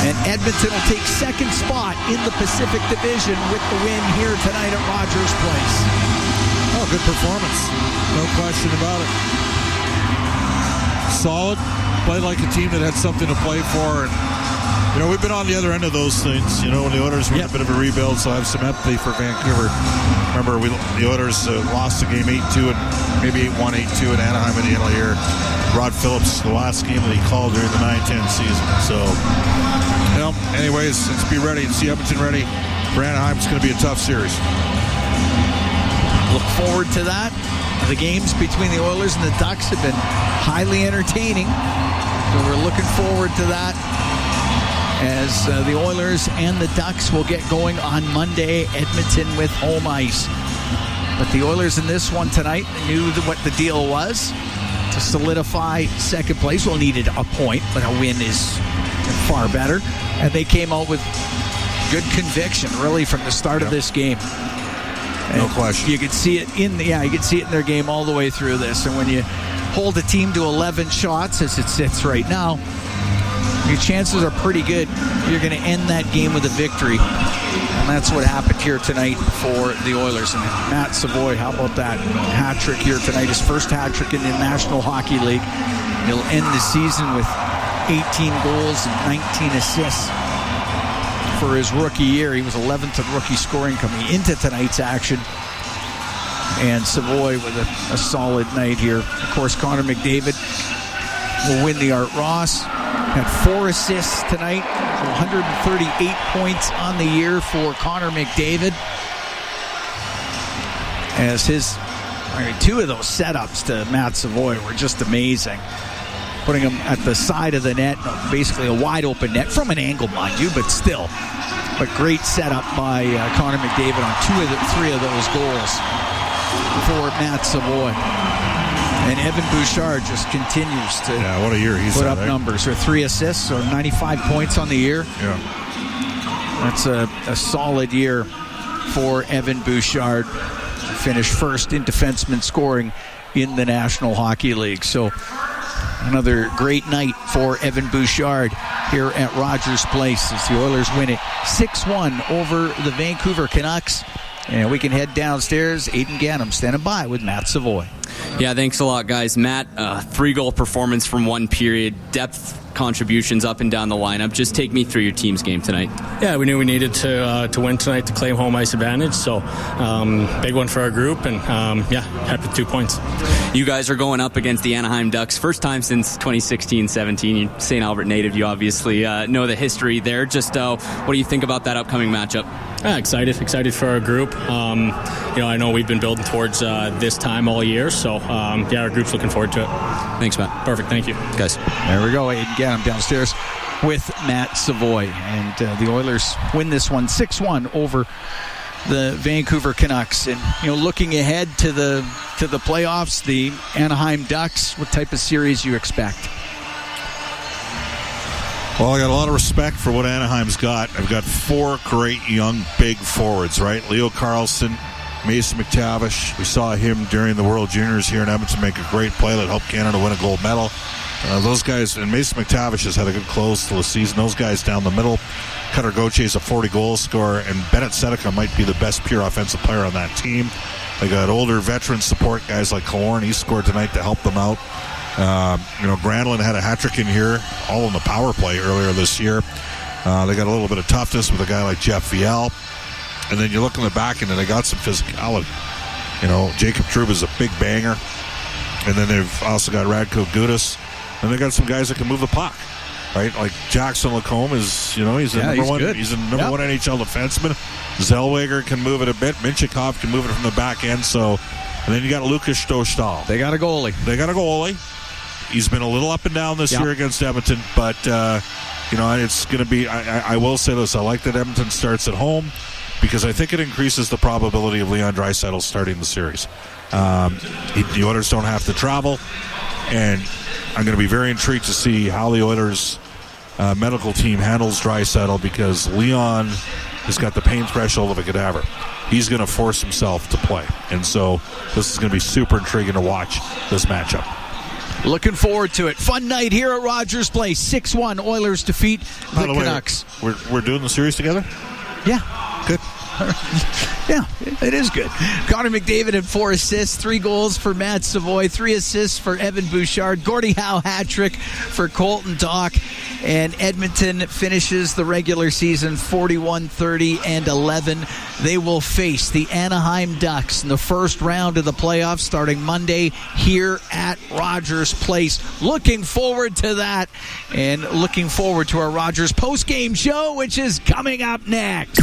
C: And Edmonton will take second spot in the Pacific Division with the win here tonight at Rogers Place.
B: Oh, good performance. No question about it. Solid. Played like a team that had something to play for. And, we've been on the other end of those things. When the Oilers were in a bit of a rebuild, so I have some empathy for Vancouver. Remember, the Oilers lost the game 8-2 and maybe 8-1, 8-2 in Anaheim at the end of the year. Rod Phillips, the last game that he called during the 9-10 season. So, anyways, let's be ready and see Edmonton ready for Anaheim. It's going to be a tough series.
C: Look forward to that. The games between the Oilers and the Ducks have been highly entertaining. So we're looking forward to that as the Oilers and the Ducks will get going on Monday, Edmonton with home ice. But the Oilers in this one tonight knew what the deal was. To solidify second place, well, needed a point, but a win is far better. And they came out with good conviction, really, from the start of this game.
B: No question.
C: You could see it in their game all the way through this. And when you hold a team to 11 shots as it sits right now, your chances are pretty good you're going to end that game with a victory. And that's what happened here tonight for the Oilers. And Hat Savoie, how about that hat trick here tonight? His first hat trick in the National Hockey League. He'll end the season with 18 goals and 19 assists for his rookie year. He was 11th in rookie scoring coming into tonight's action. And Savoie with a solid night here. Of course, Connor McDavid will win the Art Ross. Had 4 assists tonight. 138 points on the year for Connor McDavid. As two of those setups to Matt Savoie were just amazing. Putting him at the side of the net, basically a wide open net from an angle, mind you, but still. But great setup by Connor McDavid on 3 of those goals for Matt Savoie. And Evan Bouchard just continues to
B: what a year he's
C: put up numbers. Or 3 assists, or 95 points on the year.
B: Yeah.
C: That's a solid year for Evan Bouchard. Finished first in defenseman scoring in the National Hockey League. So another great night for Evan Bouchard here at Rogers Place as the Oilers win it 6-1 over the Vancouver Canucks. And we can head downstairs. Aiden Gannam standing by with Matt Savoie.
I: Yeah, thanks a lot, guys. Matt, 3-goal performance from one period, depth contributions up and down the lineup. Just take me through your team's game tonight.
F: Yeah, we knew we needed to win tonight to claim home ice advantage, so big one for our group, and happy with 2 points.
I: You guys are going up against the Anaheim Ducks, first time since 2016-17. You're St. Albert native, you obviously know the history there. Just what do you think about that upcoming matchup?
F: Excited for our group. I know we've been building towards this time all year, so our group's looking forward to it.
I: Thanks, Matt.
F: Perfect, thank you.
I: Guys.
C: There we go, Aiden Gannam downstairs with Matt Savoie. And the Oilers win this one 6-1 over the Vancouver Canucks. And, looking ahead to the playoffs, the Anaheim Ducks, what type of series you expect?
B: Well, I got a lot of respect for what Anaheim's got. I've got 4 great young big forwards, right? Leo Carlson, Mason McTavish. We saw him during the World Juniors here in Edmonton make a great play that helped Canada win a gold medal. Those guys, and Mason McTavish has had a good close to the season. Those guys down the middle. Cutter Gauthier is a 40-goal scorer, and Bennett Seneca might be the best pure offensive player on that team. They got older veteran support guys like Killorn. He scored tonight to help them out. Granlund had a hat trick in here, all in the power play earlier this year. They got a little bit of toughness with a guy like Jeff Viel. And then you look in the back end and they got some physicality. Jacob Trouba's a big banger. And then they've also got Radko Gudas. And they got some guys that can move the puck, right? Like Jackson Lacombe is, he's a number one. Good. He's a number one NHL defenseman. Zellweger can move it a bit. Minchikov can move it from the back end. And then you got Lukas Stochtal.
C: They got a goalie.
B: He's been a little up and down this year against Edmonton, but it's going to be. I will say this: I like that Edmonton starts at home because I think it increases the probability of Leon Draisaitl starting the series. The Oilers don't have to travel, and I'm going to be very intrigued to see how the Oilers medical team handles Draisaitl because Leon has got the pain threshold of a cadaver. He's going to force himself to play, and so this is going to be super intriguing to watch this matchup.
C: Looking forward to it. Fun night here at Rogers Place. 6-1 Oilers defeat the Canucks.
B: We're doing the series together?
C: Yeah.
B: Good.
C: Yeah, it is good. Connor McDavid had 4 assists, 3 goals for Hat Savoie, 3 assists for Evan Bouchard, Gordie Howe hat-trick for Colton Dach, and Edmonton finishes the regular season 41-30-11. They will face the Anaheim Ducks in the first round of the playoffs starting Monday here at Rogers Place. Looking forward to that, and looking forward to our Rogers post-game show, which is coming up next.